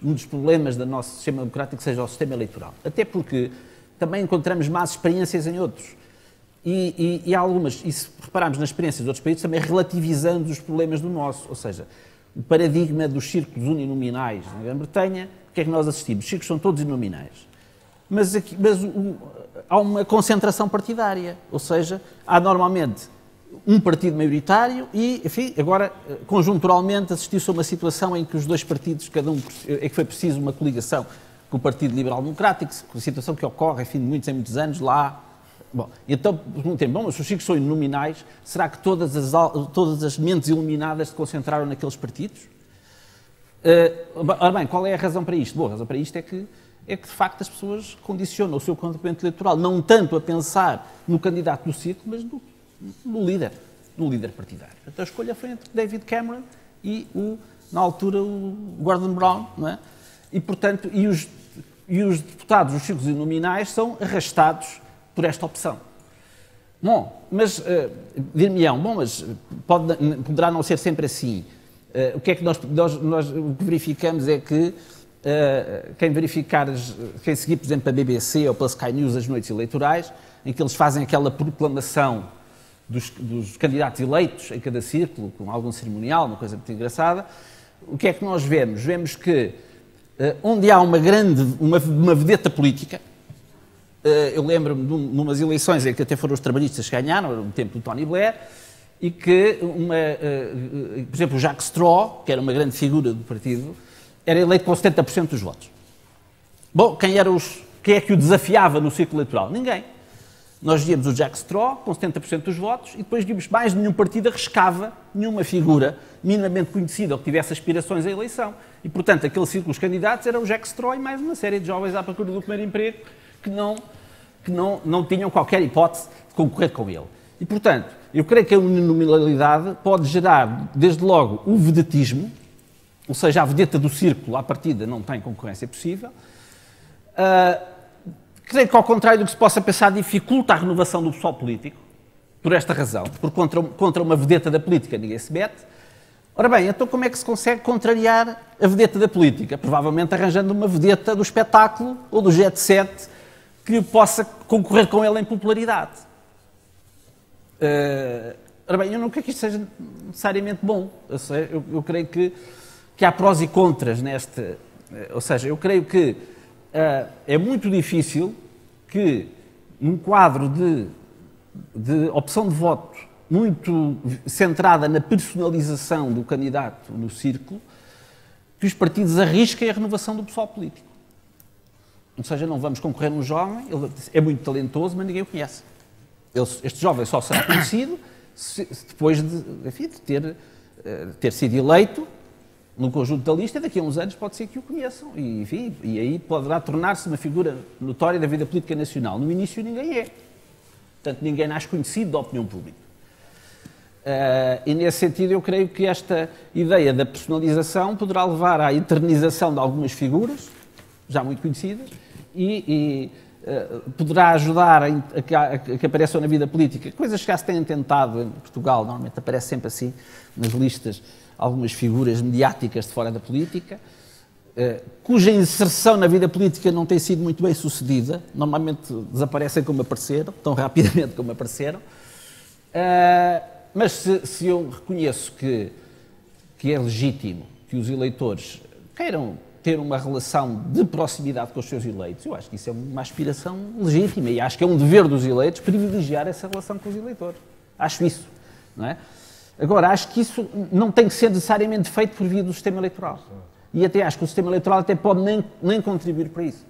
B: dos problemas do nosso sistema democrático seja o sistema eleitoral. Até porque também encontramos más experiências em outros. E há algumas, e se repararmos nas experiências de outros países, também relativizando os problemas do nosso. Ou seja, o paradigma dos círculos uninominais na Grã-Bretanha, o que é que nós assistimos? Os círculos são todos uninominais. Mas há uma concentração partidária. Ou seja, há normalmente um partido maioritário e, enfim, agora, conjunturalmente, assistiu-se a uma situação em que os dois partidos, cada um, é que foi preciso uma coligação com o Partido Liberal Democrático, a situação que ocorre, enfim, de muitos em muitos anos lá. Bom, então, perguntem, mas se os círculos são nominais, será que todas as mentes iluminadas se concentraram naqueles partidos? Ora bem, qual é a razão para isto? Bom, a razão para isto é que de facto as pessoas condicionam o seu comportamento eleitoral, não tanto a pensar no candidato do círculo, mas no líder partidário. Então a escolha foi entre David Cameron e na altura, o Gordon Brown, não é? E, portanto, e os deputados dos círculos nominais são arrastados por esta opção. Bom, mas, dir-me-ão, mas poderá não ser sempre assim. O que é que nós o que verificamos é que quem seguir, por exemplo, a BBC ou pela Sky News as noites eleitorais, em que eles fazem aquela proclamação dos candidatos eleitos em cada círculo, com algum cerimonial, uma coisa muito engraçada, o que é que nós vemos? Vemos que onde há uma vedeta política, eu lembro-me de umas eleições em que até foram os trabalhistas que ganharam, no tempo do Tony Blair, e que, por exemplo, o Jacques Straw, que era uma grande figura do partido, era eleito com 70% dos votos. Bom, quem é que o desafiava no círculo eleitoral? Ninguém. Nós víamos o Jacques Straw com 70% dos votos e depois vimos mais nenhum partido arriscava nenhuma figura minimamente conhecida ou que tivesse aspirações à eleição. E, portanto, aquele círculo dos candidatos era o Jacques Straw e mais uma série de jovens à procura do primeiro emprego que não tinham qualquer hipótese de concorrer com ele. E, portanto, eu creio que a uninominalidade pode gerar, desde logo, o vedetismo, ou seja, a vedeta do círculo, à partida, não tem concorrência possível. Creio que, ao contrário do que se possa pensar, dificulta a renovação do pessoal político, por esta razão, porque contra uma vedeta da política ninguém se mete. Ora bem, então como é que se consegue contrariar a vedeta da política? Provavelmente arranjando uma vedeta do espetáculo ou do jet set que possa concorrer com ele em popularidade. Ora bem, eu não creio que isto seja necessariamente bom. Eu creio que há prós e contras neste... Ou seja, eu creio que é muito difícil que, num quadro de opção de voto muito centrada na personalização do candidato no círculo, que os partidos arrisquem a renovação do pessoal político. Ou seja, não vamos concorrer num jovem, ele é muito talentoso, mas ninguém o conhece. Este jovem só será conhecido depois de, enfim, de ter sido eleito no conjunto da lista, daqui a uns anos pode ser que o conheçam. E, enfim, e aí poderá tornar-se uma figura notória da vida política nacional. No início ninguém é. Portanto, ninguém nasce conhecido da opinião pública. E nesse sentido eu creio que esta ideia da personalização poderá levar à eternização de algumas figuras, já muito conhecidas, e poderá ajudar a que apareçam na vida política coisas que já se têm tentado em Portugal, normalmente aparece sempre assim nas listas algumas figuras mediáticas de fora da política, cuja inserção na vida política não tem sido muito bem sucedida, normalmente desaparecem como apareceram, tão rapidamente como apareceram, mas se eu reconheço que é legítimo que os eleitores queiram ter uma relação de proximidade com os seus eleitos, eu acho que isso é uma aspiração legítima e acho que é um dever dos eleitos privilegiar essa relação com os eleitores. Acho isso, não é? Agora, acho que isso não tem que ser necessariamente feito por via do sistema eleitoral. E até acho que o sistema eleitoral até pode nem contribuir para isso.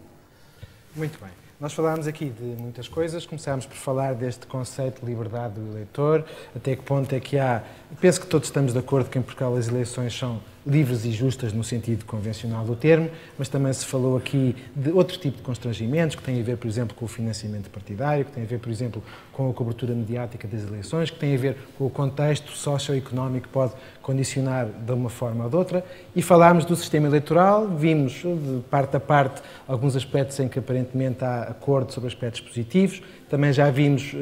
A: Muito bem. Nós falámos aqui de muitas coisas, começámos por falar deste conceito de liberdade do eleitor, até que ponto é que há... Penso que todos estamos de acordo que em Portugal as eleições são livres e justas no sentido convencional do termo, mas também se falou aqui de outro tipo de constrangimentos que têm a ver, por exemplo, com o financiamento partidário, que têm a ver, por exemplo, com a cobertura mediática das eleições, que têm a ver com o contexto socioeconómico que pode condicionar de uma forma ou de outra, e falámos do sistema eleitoral, vimos de parte a parte alguns aspectos em que aparentemente há acordo sobre aspectos positivos, também já vimos,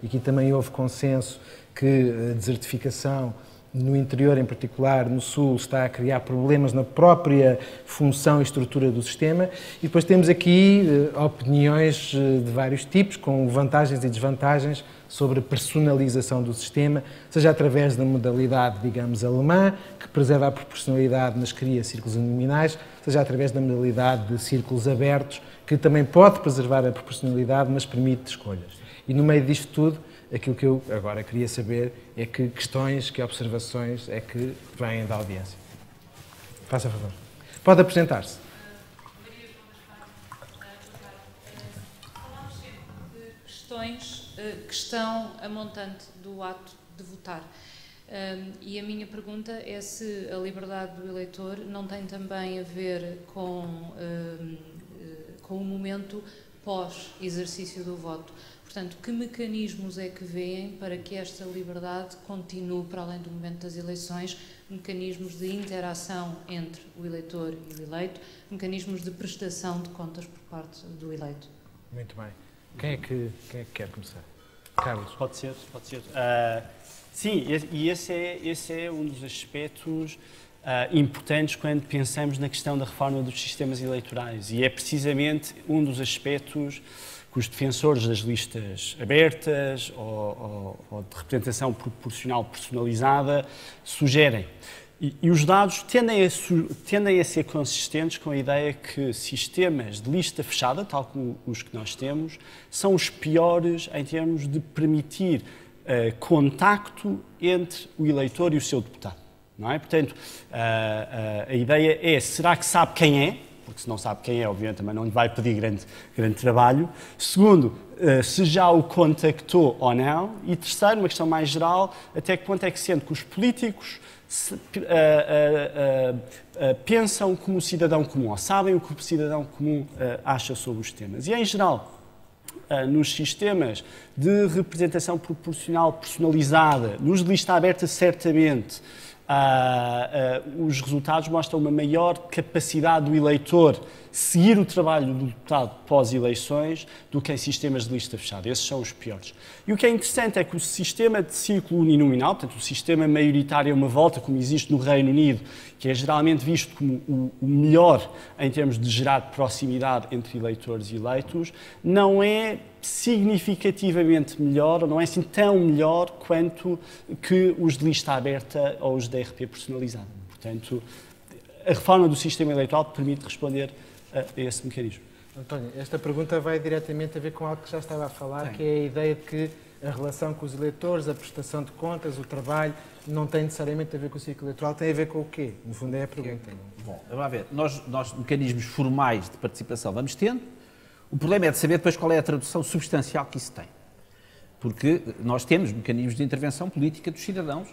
A: e aqui também houve consenso, que a desertificação no interior, em particular no Sul, está a criar problemas na própria função e estrutura do sistema. E depois temos aqui opiniões de vários tipos, com vantagens e desvantagens sobre a personalização do sistema, seja através da modalidade, digamos, alemã, que preserva a proporcionalidade, mas cria círculos uninominais, seja através da modalidade de círculos abertos, que também pode preservar a proporcionalidade, mas permite escolhas. E no meio disto tudo, aquilo que eu agora queria saber é que questões, que observações é que vêm da audiência. Faça favor. Pode apresentar-se.
D: Falamos sempre de questões que estão a montante do ato de votar. E a minha pergunta é se a liberdade do eleitor não tem também a ver com o momento pós-exercício do voto. Portanto, que mecanismos é que veem para que esta liberdade continue para além do momento das eleições? Mecanismos de interação entre o eleitor e o eleito, mecanismos de prestação de contas por parte do eleito.
A: Muito bem. Quem é que quer começar? Carlos.
C: Pode ser. Sim, e esse é um dos aspectos importantes quando pensamos na questão da reforma dos sistemas eleitorais. E é precisamente um dos aspectos que os defensores das listas abertas ou de representação proporcional personalizada sugerem. E os dados tendem a ser consistentes com a ideia que sistemas de lista fechada, tal como os que nós temos, são os piores em termos de permitir contacto entre o eleitor e o seu deputado. Não é? Portanto, a ideia é, será que sabe quem é? Porque se não sabe quem é, obviamente, também não lhe vai pedir grande trabalho. Segundo, se já o contactou ou não. E terceiro, uma questão mais geral, até que ponto é que sente que os políticos pensam como o cidadão comum, ou sabem o que o cidadão comum acha sobre os temas. E, em geral, nos sistemas de representação proporcional personalizada, nos de lista aberta, certamente, os resultados mostram uma maior capacidade do eleitor seguir o trabalho do deputado pós-eleições do que em sistemas de lista fechada. Esses são os piores. E o que é interessante é que o sistema de círculo uninominal, portanto, o sistema maioritário a uma volta, como existe no Reino Unido, que é geralmente visto como o melhor em termos de gerar proximidade entre eleitores e eleitos, não é significativamente melhor, ou não é assim tão melhor quanto que os de lista aberta ou os de RP personalizado. Portanto, a reforma do sistema eleitoral permite responder a esse mecanismo.
A: António, esta pergunta vai diretamente a ver com algo que já estava a falar, que é a ideia de que a relação com os eleitores, a prestação de contas, o trabalho, não tem necessariamente a ver com o ciclo eleitoral, tem a ver com o quê? No fundo é a pergunta.
B: Bom, vamos ver. Nós mecanismos formais de participação vamos tendo, O problema é de saber depois qual é a tradução substancial que isso tem. Porque nós temos mecanismos de intervenção política dos cidadãos,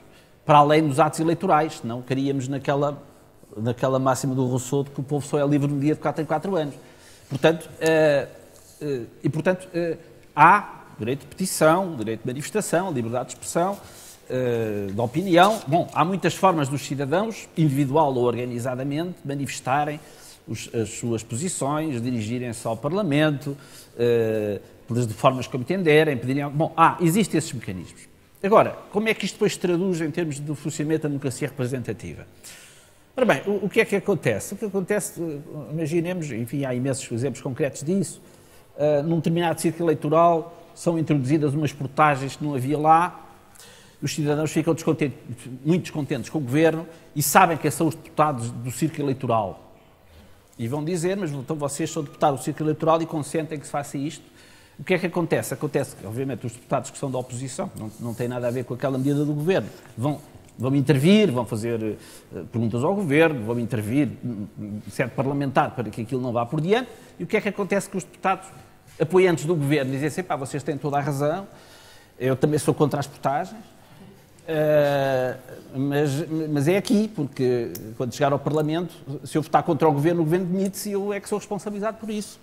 B: para além dos atos eleitorais, senão caíamos naquela máxima do Rousseau de que o povo só é livre no dia de 4 em 4 anos. Portanto, há direito de petição, direito de manifestação, liberdade de expressão, de opinião. Bom, há muitas formas dos cidadãos, individual ou organizadamente, manifestarem as suas posições, dirigirem-se ao Parlamento, de formas como entenderem, pedirem... Bom, existem esses mecanismos. Agora, como é que isto depois se traduz em termos do funcionamento da democracia representativa? Ora bem, o que é que acontece? O que acontece, imaginemos, enfim, há imensos exemplos concretos disso, num determinado círculo eleitoral são introduzidas umas portagens que não havia lá, os cidadãos ficam muito descontentes com o governo e sabem que são os deputados do círculo eleitoral. E vão dizer, mas então vocês são deputados do círculo eleitoral e consentem que se faça isto. O que é que acontece? Acontece que, obviamente, os deputados que são da oposição, não têm nada a ver com aquela medida do governo, vão intervir, vão fazer perguntas ao governo, vão intervir em sede parlamentar para que aquilo não vá por diante. E o que é que acontece com os deputados apoiantes do governo? Dizem assim, vocês têm toda a razão, eu também sou contra as portagens, mas é aqui, porque quando chegar ao Parlamento, se eu votar contra o governo demite-se e eu é que sou responsabilizado por isso.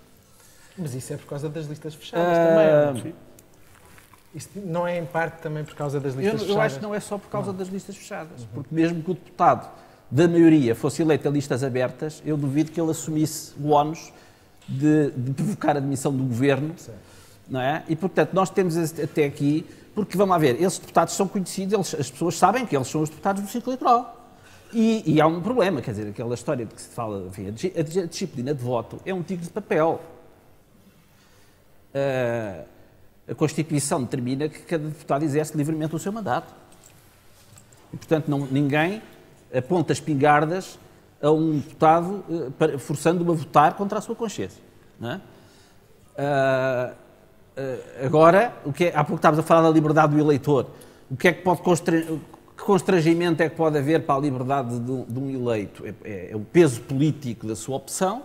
A: Mas isso é por causa das listas fechadas também. Isso não é em parte também por causa das listas fechadas?
B: Eu acho que não é só por causa das listas fechadas, porque mesmo que o deputado da maioria fosse eleito a listas abertas, eu duvido que ele assumisse o ónus de provocar a demissão do governo, não é? E, portanto, nós temos até aqui, porque, vamos lá ver, esses deputados são conhecidos, as pessoas sabem que eles são os deputados do círculo eleitoral. E há um problema, quer dizer, aquela história de que se fala, enfim, a disciplina de voto é um tigre de papel. A Constituição determina que cada deputado exerce livremente o seu mandato. E, portanto, ninguém aponta espingardas a um deputado forçando-o a votar contra a sua consciência. Não é? Agora, há pouco estávamos a falar da liberdade do eleitor. O que é que que constrangimento é que pode haver para a liberdade de um eleito? É o peso político da sua opção,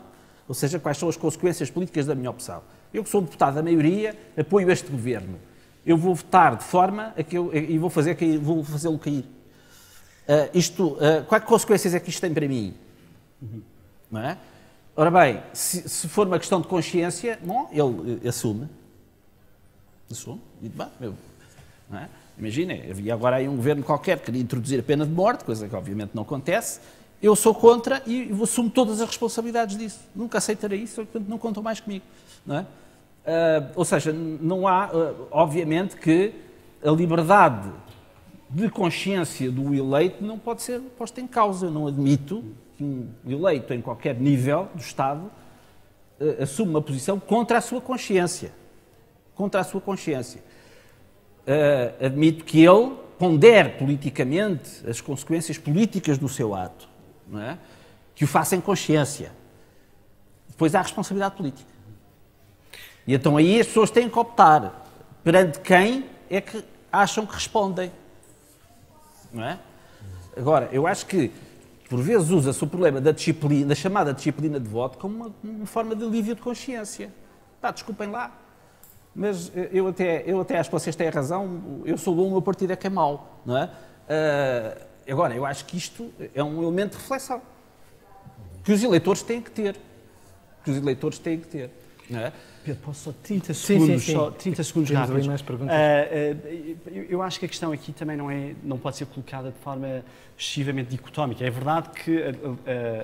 B: ou seja, quais são as consequências políticas da minha opção. Eu que sou um deputado da maioria, apoio este governo. Eu vou votar de forma a que vou fazê-lo cair. Quais consequências é que isto tem para mim? Não é? Ora bem, se for uma questão de consciência, bom, ele assume. Muito bem. Não é? Imaginem, havia agora aí um governo qualquer que queria introduzir a pena de morte, coisa que obviamente não acontece. Eu sou contra e assumo todas as responsabilidades disso. Nunca aceitarei isso, portanto não contam mais comigo. Não é? Ou seja, não há, obviamente, que a liberdade de consciência do eleito não pode ser posta em causa. Eu não admito que um eleito em qualquer nível do Estado assuma uma posição contra a sua consciência. Contra a sua consciência. Admito que ele pondere politicamente as consequências políticas do seu ato, não é? Que o faça em consciência. Depois há a responsabilidade política. E então aí as pessoas têm que optar perante quem é que acham que respondem. Não é? Agora, eu acho que por vezes usa-se o problema da disciplina, da chamada disciplina de voto, como uma forma de alívio de consciência. Desculpem lá, mas eu até acho que vocês têm razão, eu sou bom, o meu partido é que é mau. Não é? Agora, eu acho que isto é um elemento de reflexão que os eleitores têm que ter. Não é?
C: Pedro, posso só 30 segundos?
A: Sim.
C: Só 30 segundos
A: Temos
C: rápidos.
A: ali mais perguntas.
C: Eu acho que a questão aqui também não pode ser colocada de forma excessivamente dicotómica. É verdade que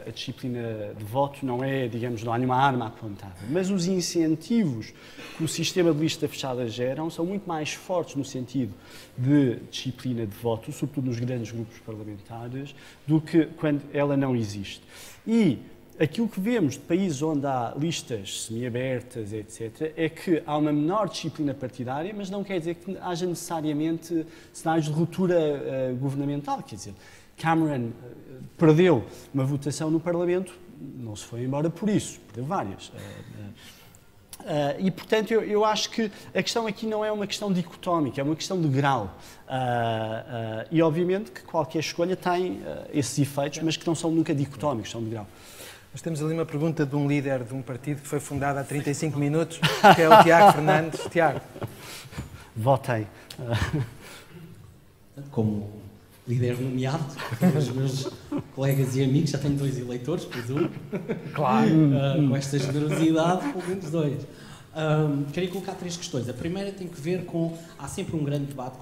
C: a disciplina de voto não é, digamos, não há nenhuma arma apontada, mas os incentivos que o sistema de lista fechada geram são muito mais fortes no sentido de disciplina de voto, sobretudo nos grandes grupos parlamentares, do que quando ela não existe. E aquilo que vemos de países onde há listas semiabertas, etc., é que há uma menor disciplina partidária, mas não quer dizer que haja necessariamente cenários de ruptura governamental. Quer dizer, Cameron perdeu uma votação no Parlamento, não se foi embora por isso, perdeu várias. E, portanto, eu acho que a questão aqui não é uma questão dicotómica, é uma questão de grau. E, obviamente, que qualquer escolha tem esses efeitos, mas que não são nunca dicotómicos, são de grau.
A: Nós temos ali uma pergunta de um líder de um partido que foi fundado há 35 minutos, que é o Tiago Fernandes. Tiago.
C: Votem.
E: Como líder nomeado, os meus colegas e amigos, já tenho 2 eleitores, presumo.
C: Claro.
E: Com esta generosidade, pelo menos 2. Queria colocar 3 questões. A primeira tem que ver com... Há sempre um grande debate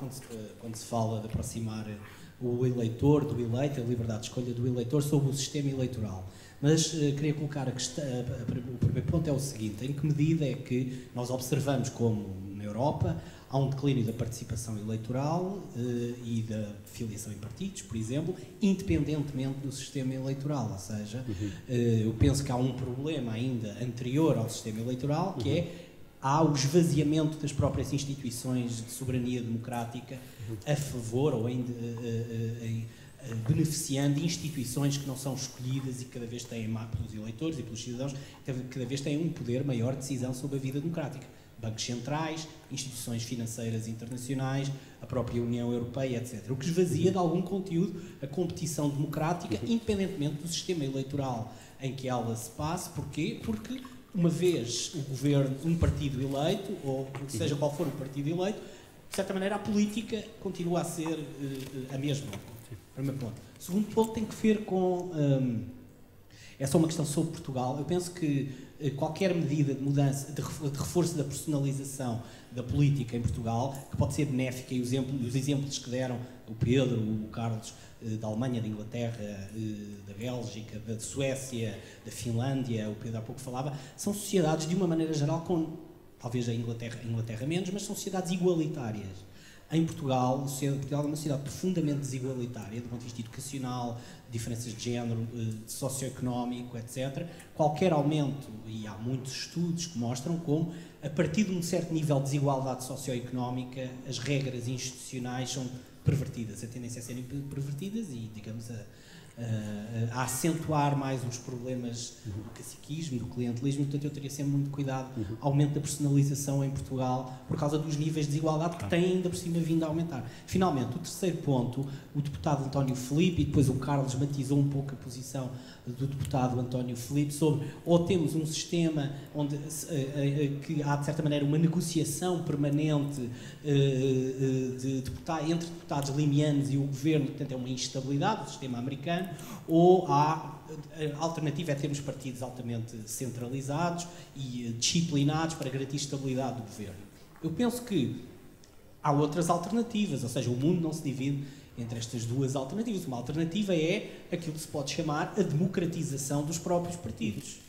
E: quando se fala de aproximar o eleitor do eleito, a liberdade de escolha do eleitor sobre o sistema eleitoral. Mas queria colocar a questão... O primeiro ponto é o seguinte: em que medida é que nós observamos como, na Europa, há um declínio da participação eleitoral e da filiação em partidos, por exemplo, independentemente do sistema eleitoral. Ou seja, eu penso que há um problema ainda anterior ao sistema eleitoral, que é há o esvaziamento das próprias instituições de soberania democrática a favor ou beneficiando de instituições que não são escolhidas e cada vez têm, pelos eleitores e pelos cidadãos, cada vez têm um poder maior de decisão sobre a vida democrática. Bancos centrais, instituições financeiras internacionais, a própria União Europeia, etc. O que esvazia de algum conteúdo a competição democrática, independentemente do sistema eleitoral em que ela se passe. Porquê? Porque, uma vez o governo, um partido eleito, ou seja qual for o partido eleito, de certa maneira a política continua a ser a mesma. Primeiro ponto. Segundo ponto tem que ver com... é só uma questão sobre Portugal. Eu penso que qualquer medida de mudança, de reforço da personalização da política em Portugal, que pode ser benéfica, e os exemplos que deram o Pedro, o Carlos, da Alemanha, da Inglaterra, da Bélgica, da Suécia, da Finlândia, o Pedro há pouco falava, são sociedades, de uma maneira geral, com talvez a Inglaterra menos, mas são sociedades igualitárias. Em Portugal, Portugal é uma sociedade profundamente desigualitária, do ponto de vista educacional, diferenças de género, socioeconómico, etc. Qualquer aumento, e há muitos estudos que mostram como, a partir de um certo nível de desigualdade socioeconómica, as regras institucionais são pervertidas, a tendência a serem pervertidas e, digamos, a acentuar mais os problemas do caciquismo, do clientelismo. Portanto, eu teria sempre muito cuidado aumento da personalização em Portugal por causa dos níveis de desigualdade que têm ainda por cima vindo a aumentar. Finalmente, o terceiro ponto, o deputado António Filipe, e depois o Carlos matizou um pouco a posição do deputado António Filipe sobre ou temos um sistema onde que há, de certa maneira, uma negociação permanente entre deputados limianos e o governo, portanto é uma instabilidade do sistema americano, ou a alternativa é termos partidos altamente centralizados e disciplinados para garantir estabilidade do governo. Eu penso que há outras alternativas, ou seja, o mundo não se divide entre estas duas alternativas. Uma alternativa é aquilo que se pode chamar a democratização dos próprios partidos.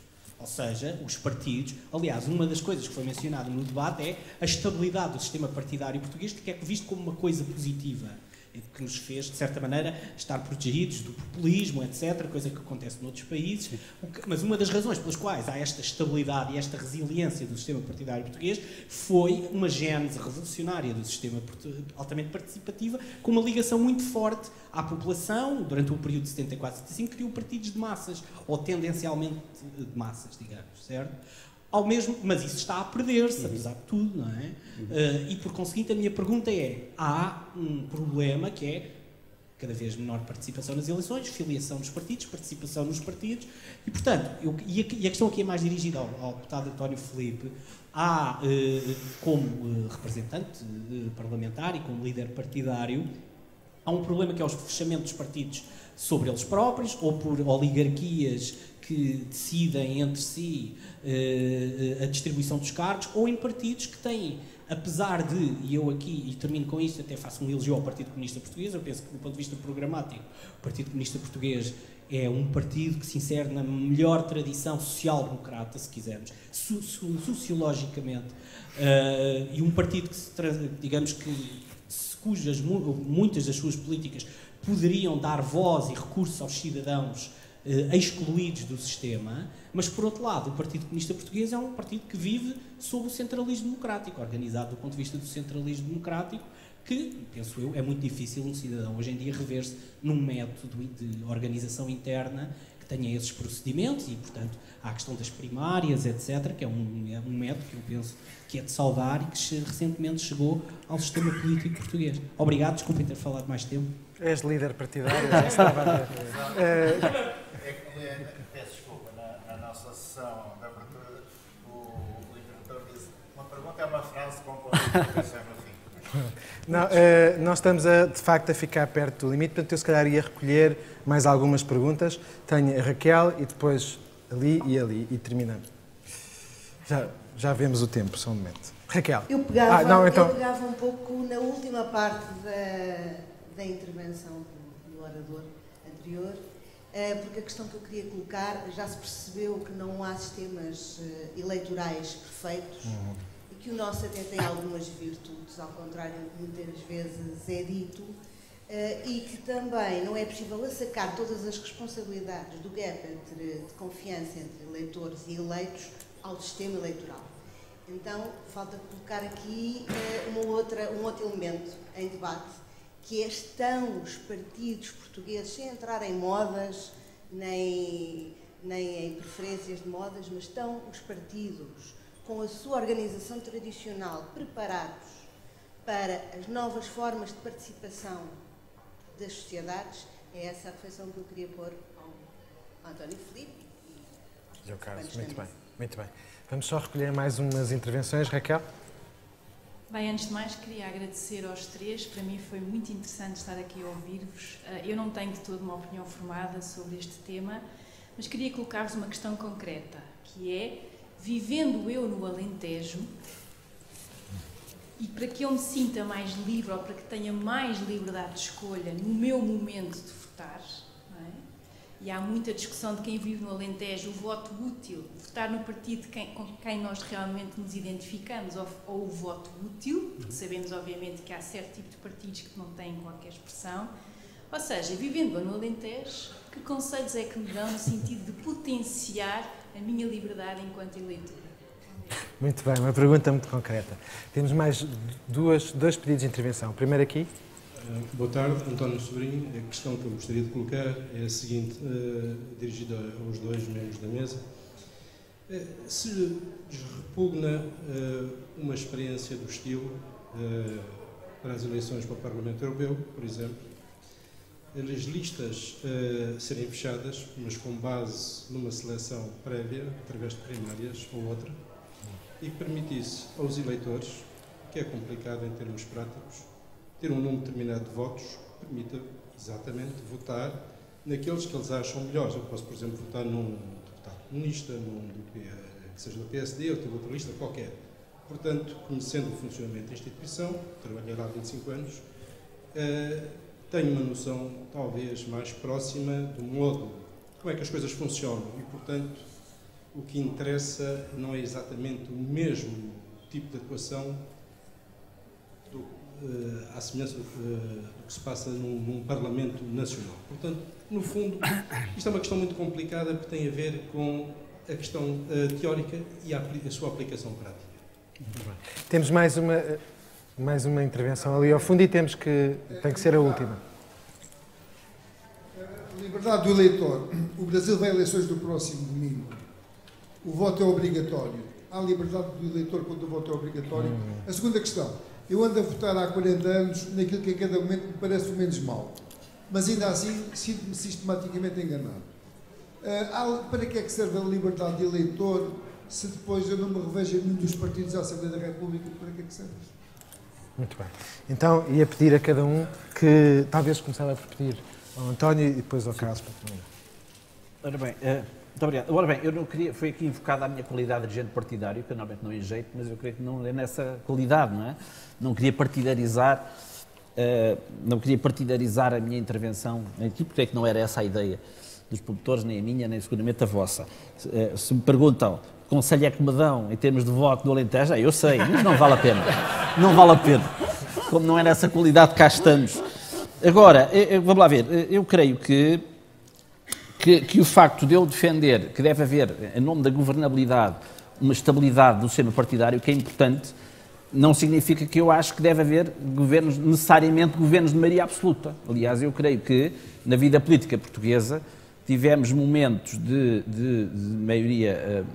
E: Ou seja, os partidos... Aliás, uma das coisas que foi mencionada no debate é a estabilidade do sistema partidário português, que é visto como uma coisa positiva, que nos fez, de certa maneira, estar protegidos do populismo, etc., coisa que acontece noutros países. Mas uma das razões pelas quais há esta estabilidade e esta resiliência do sistema partidário português foi uma gênese revolucionária do sistema altamente participativo, com uma ligação muito forte à população. Durante o período de 74 a 75, criou partidos de massas, ou tendencialmente de massas, digamos, certo? Mas isso está a perder-se, apesar de tudo, não é? E, por conseguinte, a minha pergunta é: há um problema que é cada vez menor participação nas eleições, filiação dos partidos, participação nos partidos, e, portanto, a questão aqui é mais dirigida ao deputado António Filipe. Há, como representante parlamentar e como líder partidário, há um problema que é o fechamento dos partidos sobre eles próprios, ou por oligarquias que decidem entre si a distribuição dos cargos, ou em partidos que têm, apesar de, e eu aqui, e termino com isto, até faço um elogio ao Partido Comunista Português. Eu penso que, do ponto de vista programático, o Partido Comunista Português é um partido que se insere na melhor tradição social-democrata, se quisermos, sociologicamente, e um partido que, digamos que, muitas das suas políticas poderiam dar voz e recursos aos cidadãos excluídos do sistema, mas, por outro lado, o Partido Comunista Português é um partido que vive sob o centralismo democrático, organizado do ponto de vista do centralismo democrático, que, penso eu, é muito difícil um cidadão hoje em dia rever-se num método de organização interna que tenha esses procedimentos e, portanto, há a questão das primárias, etc., que é um método que eu penso que é de saudar e que recentemente chegou ao sistema político português. Obrigado, desculpem ter falado mais tempo.
A: És líder partidário, já estava a ver.
F: Peço desculpa, nossa sessão de abertura, o interventor disse: uma pergunta é uma frase com ponto de interrogação no fim.
A: Não, nós estamos, de facto, a ficar perto do limite, portanto, eu se calhar ia recolher mais algumas perguntas. Tenho a Raquel e depois ali e terminamos. Já vemos o tempo, só um momento. Raquel.
G: Eu pegava um pouco na última parte da intervenção do orador anterior, porque a questão que eu queria colocar, já se percebeu que não há sistemas eleitorais perfeitos e que o nosso até tem algumas virtudes, ao contrário do que muitas vezes é dito, e que também não é possível assacar todas as responsabilidades do gap de confiança entre eleitores e eleitos ao sistema eleitoral. Então, falta colocar aqui um outro elemento em debate, que estão os partidos portugueses, sem entrar em modas, nem em preferências de modas, mas estão os partidos com a sua organização tradicional preparados para as novas formas de participação das sociedades. É essa a reflexão que eu queria pôr ao António Filipe.
A: E ao Carlos, muito bem. Vamos só recolher mais umas intervenções, Raquel?
H: Bem, antes de mais, queria agradecer aos três. Para mim foi muito interessante estar aqui a ouvir-vos. Eu não tenho de todo uma opinião formada sobre este tema, mas queria colocar-vos uma questão concreta, que é, vivendo eu no Alentejo, e para que eu me sinta mais livre, ou para que tenha mais liberdade de escolha no meu momento de votar, não é? E há muita discussão de quem vive no Alentejo, o voto útil, votar no partido com quem nós realmente nos identificamos, ou o voto útil, porque sabemos obviamente que há certo tipo de partidos que não têm qualquer expressão. Ou seja, vivendo no Alentejo, que conselhos é que me dão no sentido de potenciar a minha liberdade enquanto eleitora?
A: Muito bem, uma pergunta muito concreta. Temos mais dois pedidos de intervenção. Primeiro aqui.
I: Boa tarde, António Sobrinho. A questão que eu gostaria de colocar é a seguinte, dirigida aos dois membros da mesa. Se lhes repugna uma experiência do estilo para as eleições para o Parlamento Europeu, por exemplo, as listas serem fechadas, mas com base numa seleção prévia, através de primárias ou outra, e que permitisse aos eleitores, que é complicado em termos práticos, ter um número determinado de votos que permita exatamente votar naqueles que eles acham melhores. Eu posso, por exemplo, votar num deputado comunista, que seja do PSD ou de outra lista qualquer. Portanto, conhecendo o funcionamento da instituição, trabalhei lá há 25 anos, tenho uma noção talvez mais próxima do modo, como é que as coisas funcionam e, portanto, o que interessa não é exatamente o mesmo tipo de atuação à semelhança do que se passa num Parlamento Nacional. Portanto, no fundo, isto é uma questão muito complicada porque tem a ver com a questão teórica e a sua aplicação prática.
A: Temos mais uma intervenção ali ao fundo e tem que ser a última.
J: Liberdade do eleitor. O Brasil vai a eleições do próximo domingo. O voto é obrigatório. Há liberdade do eleitor quando o voto é obrigatório. A segunda questão. Eu ando a votar há 40 anos naquilo que a cada momento me parece o menos mal. Mas ainda assim sinto-me sistematicamente enganado. Para que é que serve a liberdade de eleitor se depois eu não me revejo em nenhum dos partidos da Assembleia da República? Para que é que serve?
A: Muito bem. Então, ia pedir a cada um que talvez começava por pedir ao António e depois ao Carlos para terminar.
B: Ora bem, muito obrigado. Ora bem, eu não queria, foi aqui invocada a minha qualidade de dirigente partidário, que eu normalmente não enjeito, mas eu creio que não é nessa qualidade, não é? Não queria partidarizar a minha intervenção aqui, porque é que não era essa a ideia dos promotores, nem a minha, nem seguramente a vossa. Se me perguntam, que conselho é que me dão em termos de voto no Alentejo, eu sei, mas não vale a pena. Não vale a pena. Como não é nessa qualidade, cá estamos. Agora, vamos lá ver, eu creio que o facto de eu defender que deve haver, em nome da governabilidade, uma estabilidade do sistema partidário, que é importante, não significa que eu acho que deve haver necessariamente governos de maioria absoluta. Aliás, eu creio que na vida política portuguesa tivemos momentos de maioria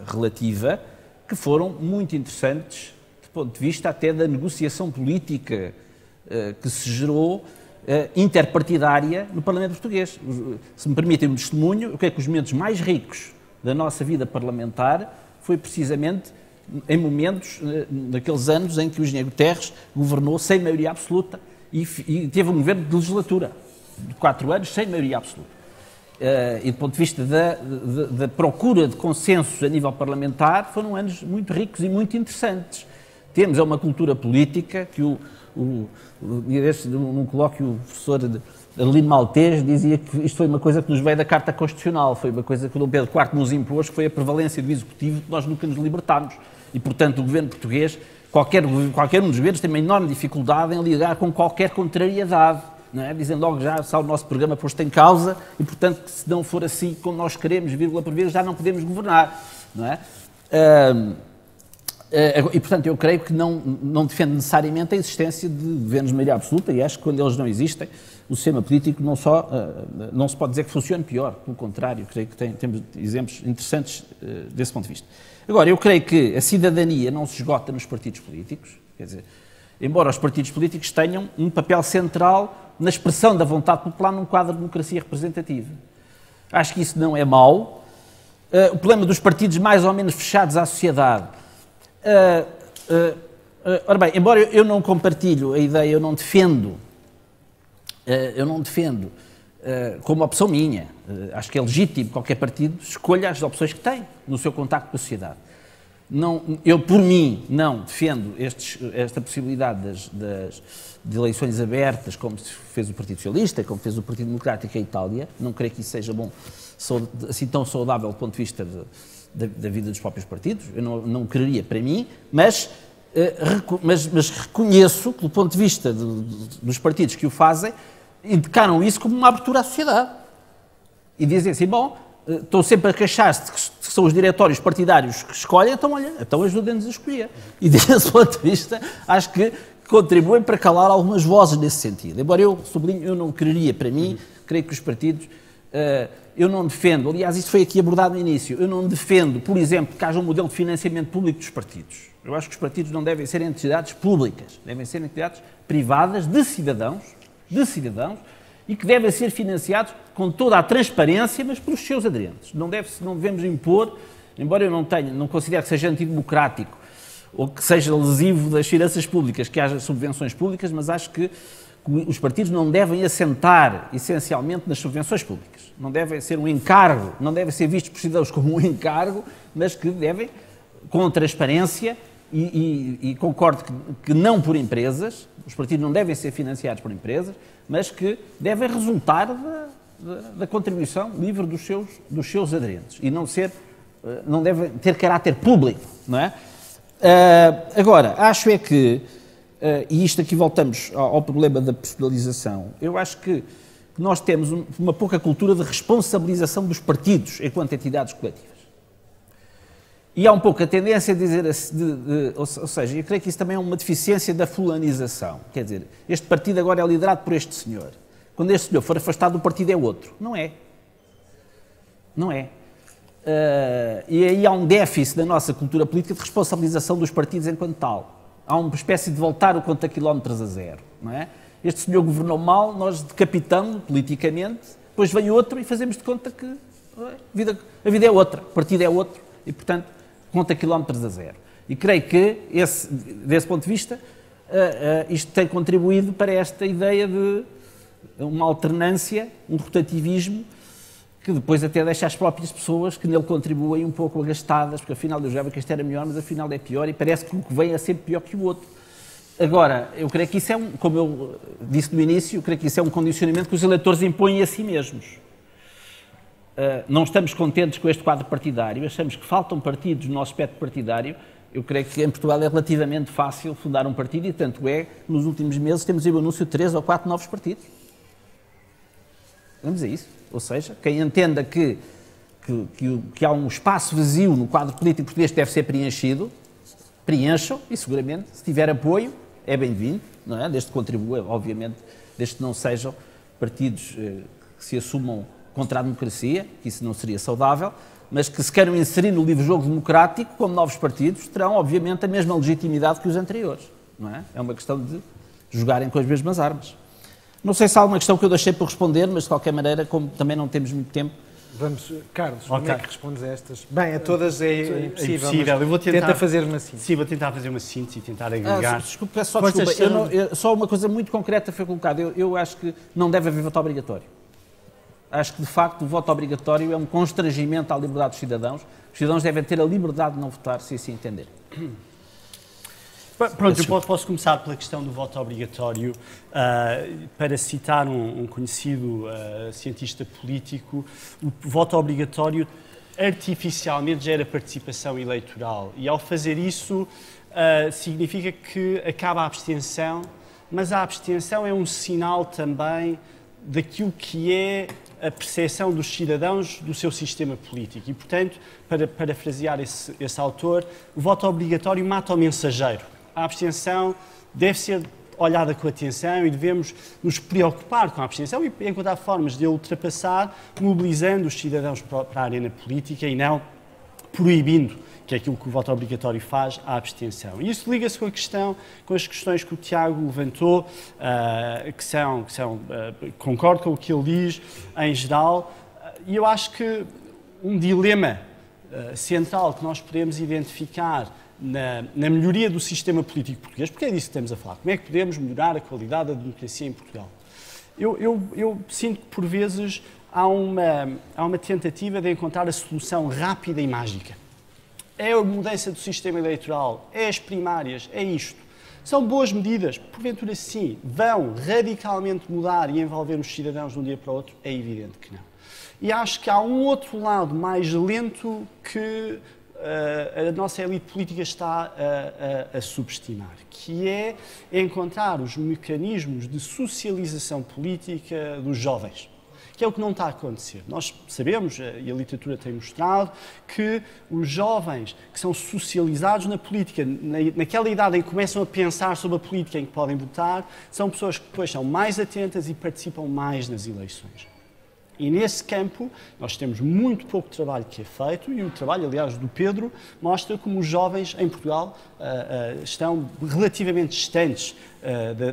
B: relativa que foram muito interessantes do ponto de vista até da negociação política que se gerou interpartidária no Parlamento português. Se me permitem um testemunho, eu creio que os momentos mais ricos da nossa vida parlamentar foi precisamente em momentos, naqueles anos em que o engenheiro Guterres governou sem maioria absoluta e teve um governo de legislatura de 4 anos sem maioria absoluta. E do ponto de vista da procura de consensos a nível parlamentar, foram anos muito ricos e muito interessantes. Temos uma cultura política que num colóquio o professor Adelino Maltês dizia que isto foi uma coisa que nos veio da Carta Constitucional, foi uma coisa que o Dom Pedro IV nos impôs, que foi a prevalência do Executivo, que nós nunca nos libertámos. E, portanto, o governo português, qualquer um dos governos tem uma enorme dificuldade em lidar com qualquer contrariedade, não é? Dizem logo já, está o nosso programa posto em causa e, portanto, que se não for assim como nós queremos, vírgula por vírgula, já não podemos governar, não é? E, portanto, eu creio que não defende necessariamente a existência de governos de maioria absoluta e acho que quando eles não existem, o sistema político não se pode dizer que funcione pior, pelo contrário, creio que temos exemplos interessantes desse ponto de vista. Agora, eu creio que a cidadania não se esgota nos partidos políticos, quer dizer, embora os partidos políticos tenham um papel central na expressão da vontade popular num quadro de democracia representativa. Acho que isso não é mau. O problema dos partidos mais ou menos fechados à sociedade. Ora bem, embora eu não compartilho a ideia, eu não defendo como opção minha. Acho que é legítimo qualquer partido escolha as opções que tem no seu contacto com a sociedade. Eu, por mim, não defendo esta possibilidade de eleições abertas, como fez o Partido Socialista, como fez o Partido Democrático em Itália. Não creio que isso seja bom, assim tão saudável do ponto de vista da vida dos próprios partidos. Eu não quereria para mim, mas reconheço que, do ponto de vista dos partidos que o fazem, indicaram isso como uma abertura à sociedade. E dizem assim, bom, estão sempre a queixar-se que são os diretórios partidários que escolhem, então olha, então ajudem-nos a escolher. E desse ponto de vista, acho que contribuem para calar algumas vozes nesse sentido. Embora eu sublinho, eu não quereria para mim, creio que os partidos, eu não defendo, aliás, isso foi aqui abordado no início, eu não defendo, por exemplo, que haja um modelo de financiamento público dos partidos. Eu acho que os partidos não devem ser entidades públicas, devem ser entidades privadas de cidadãos, e que devem ser financiados com toda a transparência, mas pelos seus aderentes. Não devemos impor, embora eu não considere que seja antidemocrático ou que seja lesivo das finanças públicas, que haja subvenções públicas, mas acho que os partidos não devem assentar essencialmente nas subvenções públicas. Não devem ser um encargo, não devem ser vistos por cidadãos como um encargo, mas que devem, com transparência, e concordo que não por empresas, os partidos não devem ser financiados por empresas, mas que devem resultar da contribuição livre dos seus aderentes e não devem ter caráter público, não é? Agora, acho é que, e isto aqui voltamos ao problema da personalização, eu acho que nós temos uma pouca cultura de responsabilização dos partidos enquanto entidades coletivas. E há um pouco a tendência a dizer, ou seja, eu creio que isso também é uma deficiência da fulanização. Quer dizer, este partido agora é liderado por este senhor. Quando este senhor for afastado do partido é outro. Não é. Não é. E aí há um déficit da nossa cultura política de responsabilização dos partidos enquanto tal. Há uma espécie de voltar o conta-quilómetros a zero. Não é? Este senhor governou mal, nós decapitamos politicamente, depois vem outro e fazemos de conta que a vida é outra, o partido é outro. E, portanto, conta quilómetros a zero. E creio que, desse ponto de vista, isto tem contribuído para esta ideia de uma alternância, um rotativismo, que depois até deixa as próprias pessoas que nele contribuem um pouco agastadas, porque afinal eu já vi que este era melhor, mas afinal é pior, e parece que o que vem é sempre pior que o outro. Agora, eu creio que isso é como eu disse no início, eu creio que isso é um condicionamento que os eleitores impõem a si mesmos. Não estamos contentes com este quadro partidário, achamos que faltam partidos no nosso espectro partidário. Eu creio que em Portugal é relativamente fácil fundar um partido e, tanto é, nos últimos meses temos aí o anúncio de 3 ou 4 novos partidos. Vamos a isso. Ou seja, quem entenda que há um espaço vazio no quadro político português que deve ser preenchido, preencham e, seguramente, se tiver apoio, é bem-vindo, não é? Desde que contribua, obviamente, desde que não sejam partidos que se assumam contra a democracia, que isso não seria saudável, mas que se queiram inserir no livre-jogo democrático, como novos partidos, terão, obviamente, a mesma legitimidade que os anteriores. Não é? É uma questão de jogarem com as mesmas armas. Não sei se há alguma questão que eu deixei por responder, mas, de qualquer maneira, como também não temos muito tempo,
A: Vamos, Carlos,
C: Ok.
A: como é que respondes a estas? Bem, a todas é impossível,
C: impossível. Eu vou tentar
A: tenta fazer uma síntese.
C: Sim, vou tentar fazer uma síntese e tentar agregar.
B: Desculpe, peço só
C: Forças
B: desculpa.
C: são-
B: Só uma coisa muito concreta foi colocada. Eu acho que não deve haver voto obrigatório. Acho que, de facto, o voto obrigatório é um constrangimento à liberdade dos cidadãos. Os cidadãos devem ter a liberdade de não votar, se assim entender.
C: Pronto, eu posso começar pela questão do voto obrigatório. Para citar um conhecido cientista político, o voto obrigatório artificialmente gera participação eleitoral e, ao fazer isso, significa que acaba a abstenção, mas a abstenção é um sinal também daquilo que é a percepção dos cidadãos do seu sistema político. E, portanto, para parafrasear esse autor, o voto obrigatório mata o mensageiro. A abstenção deve ser olhada com atenção e devemos nos preocupar com a abstenção e encontrar formas de a ultrapassar, mobilizando os cidadãos para a arena política e não proibindo, que é aquilo que o voto obrigatório faz, a abstenção. E isso liga-se com as questões que o Tiago levantou, concordo com o que ele diz em geral, e eu acho que um dilema central que nós podemos identificar na melhoria do sistema político português, porque é disso que estamos a falar, como é que podemos melhorar a qualidade da democracia em Portugal? Eu sinto que, por vezes, há uma tentativa de encontrar a solução rápida e mágica. É a mudança do sistema eleitoral, é as primárias, é isto. São boas medidas, porventura sim, vão radicalmente mudar e envolver os cidadãos de um dia para o outro? É evidente que não. E acho que há um outro lado mais lento que a nossa elite política está a subestimar, que é encontrar os mecanismos de socialização política dos jovens, que é o que não está a acontecer. Nós sabemos, e a literatura tem mostrado, que os jovens que são socializados na política, naquela idade em que começam a pensar sobre a política em que podem votar, são pessoas que depois são mais atentas e participam mais nas eleições. E nesse campo nós temos muito pouco trabalho que é feito e o trabalho, aliás, do Pedro mostra como os jovens em Portugal estão relativamente distantes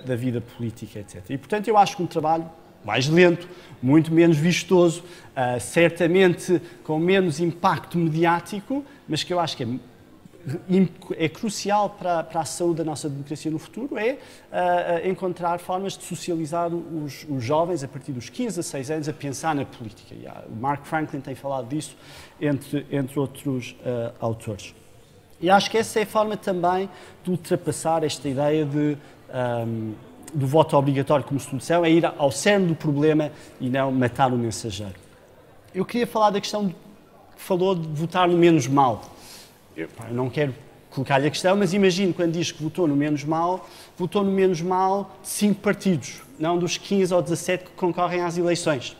C: da vida política, etc. E, portanto, eu acho que um trabalho mais lento, muito menos vistoso, certamente com menos impacto mediático, mas que eu acho que é crucial para a saúde da nossa democracia no futuro, é encontrar formas de socializar os jovens a partir dos 15 a 16 anos a pensar na política. E o Mark Franklin tem falado disso, entre outros autores. E acho que essa é a forma também de ultrapassar esta ideia do voto obrigatório como solução, é ir ao cerne do problema e não matar o mensageiro. Eu queria falar da questão que falou de votar no menos mal. Eu não quero colocar-lhe a questão, mas imagino quando diz que votou no menos mal de 5 partidos, não dos 15 ou 17 que concorrem às eleições.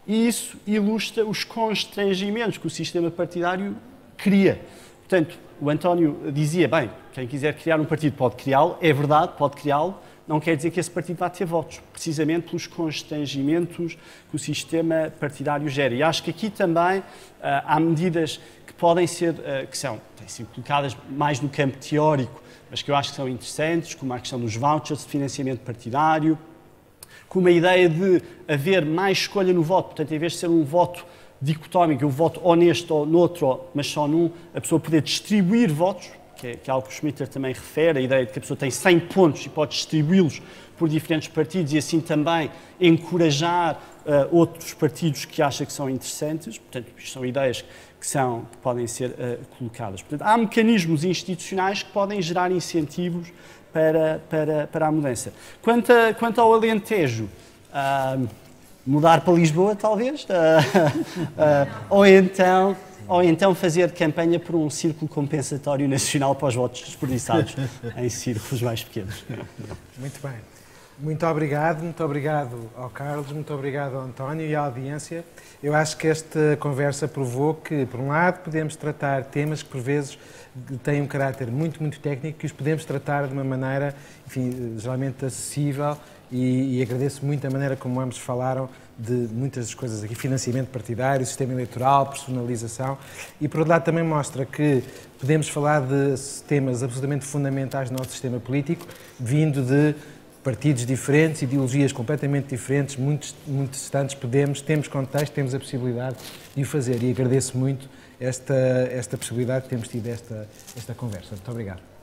C: E isso ilustra os constrangimentos que o sistema partidário cria. Portanto, o António dizia, bem, quem quiser criar um partido pode criá-lo, é verdade, pode criá-lo, não quer dizer que esse partido vá ter votos, precisamente pelos constrangimentos que o sistema partidário gera. E acho que aqui também há medidas que podem ser, têm sido colocadas mais no campo teórico, mas que eu acho que são interessantes, como a questão dos vouchers de financiamento partidário, como a ideia de haver mais escolha no voto, portanto, em vez de ser um voto dicotómico, um voto honesto ou noutro, mas só num, a pessoa poder distribuir votos, que é algo que o Schmitter também refere, a ideia de que a pessoa tem 100 pontos e pode distribuí-los por diferentes partidos e assim também encorajar outros partidos que acha que são interessantes. Portanto, isto são ideias que podem ser colocadas. Portanto, há mecanismos institucionais que podem gerar incentivos para a mudança. Quanto ao Alentejo, mudar para Lisboa, talvez, ou então fazer campanha por um círculo compensatório nacional para os votos desperdiçados em círculos mais pequenos.
A: Muito bem. Muito obrigado ao Carlos, muito obrigado ao António e à audiência. Eu acho que esta conversa provou que, por um lado, podemos tratar temas que, por vezes, têm um caráter muito, muito técnico, que os podemos tratar de uma maneira, enfim, geralmente acessível, e agradeço muito a maneira como ambos falaram de muitas das coisas aqui, financiamento partidário, sistema eleitoral, personalização, e por outro lado também mostra que podemos falar de temas absolutamente fundamentais do nosso sistema político, vindo de partidos diferentes, ideologias completamente diferentes, muito distantes, temos contexto, temos a possibilidade de o fazer, e agradeço muito esta possibilidade de termos tido esta conversa. Muito obrigado.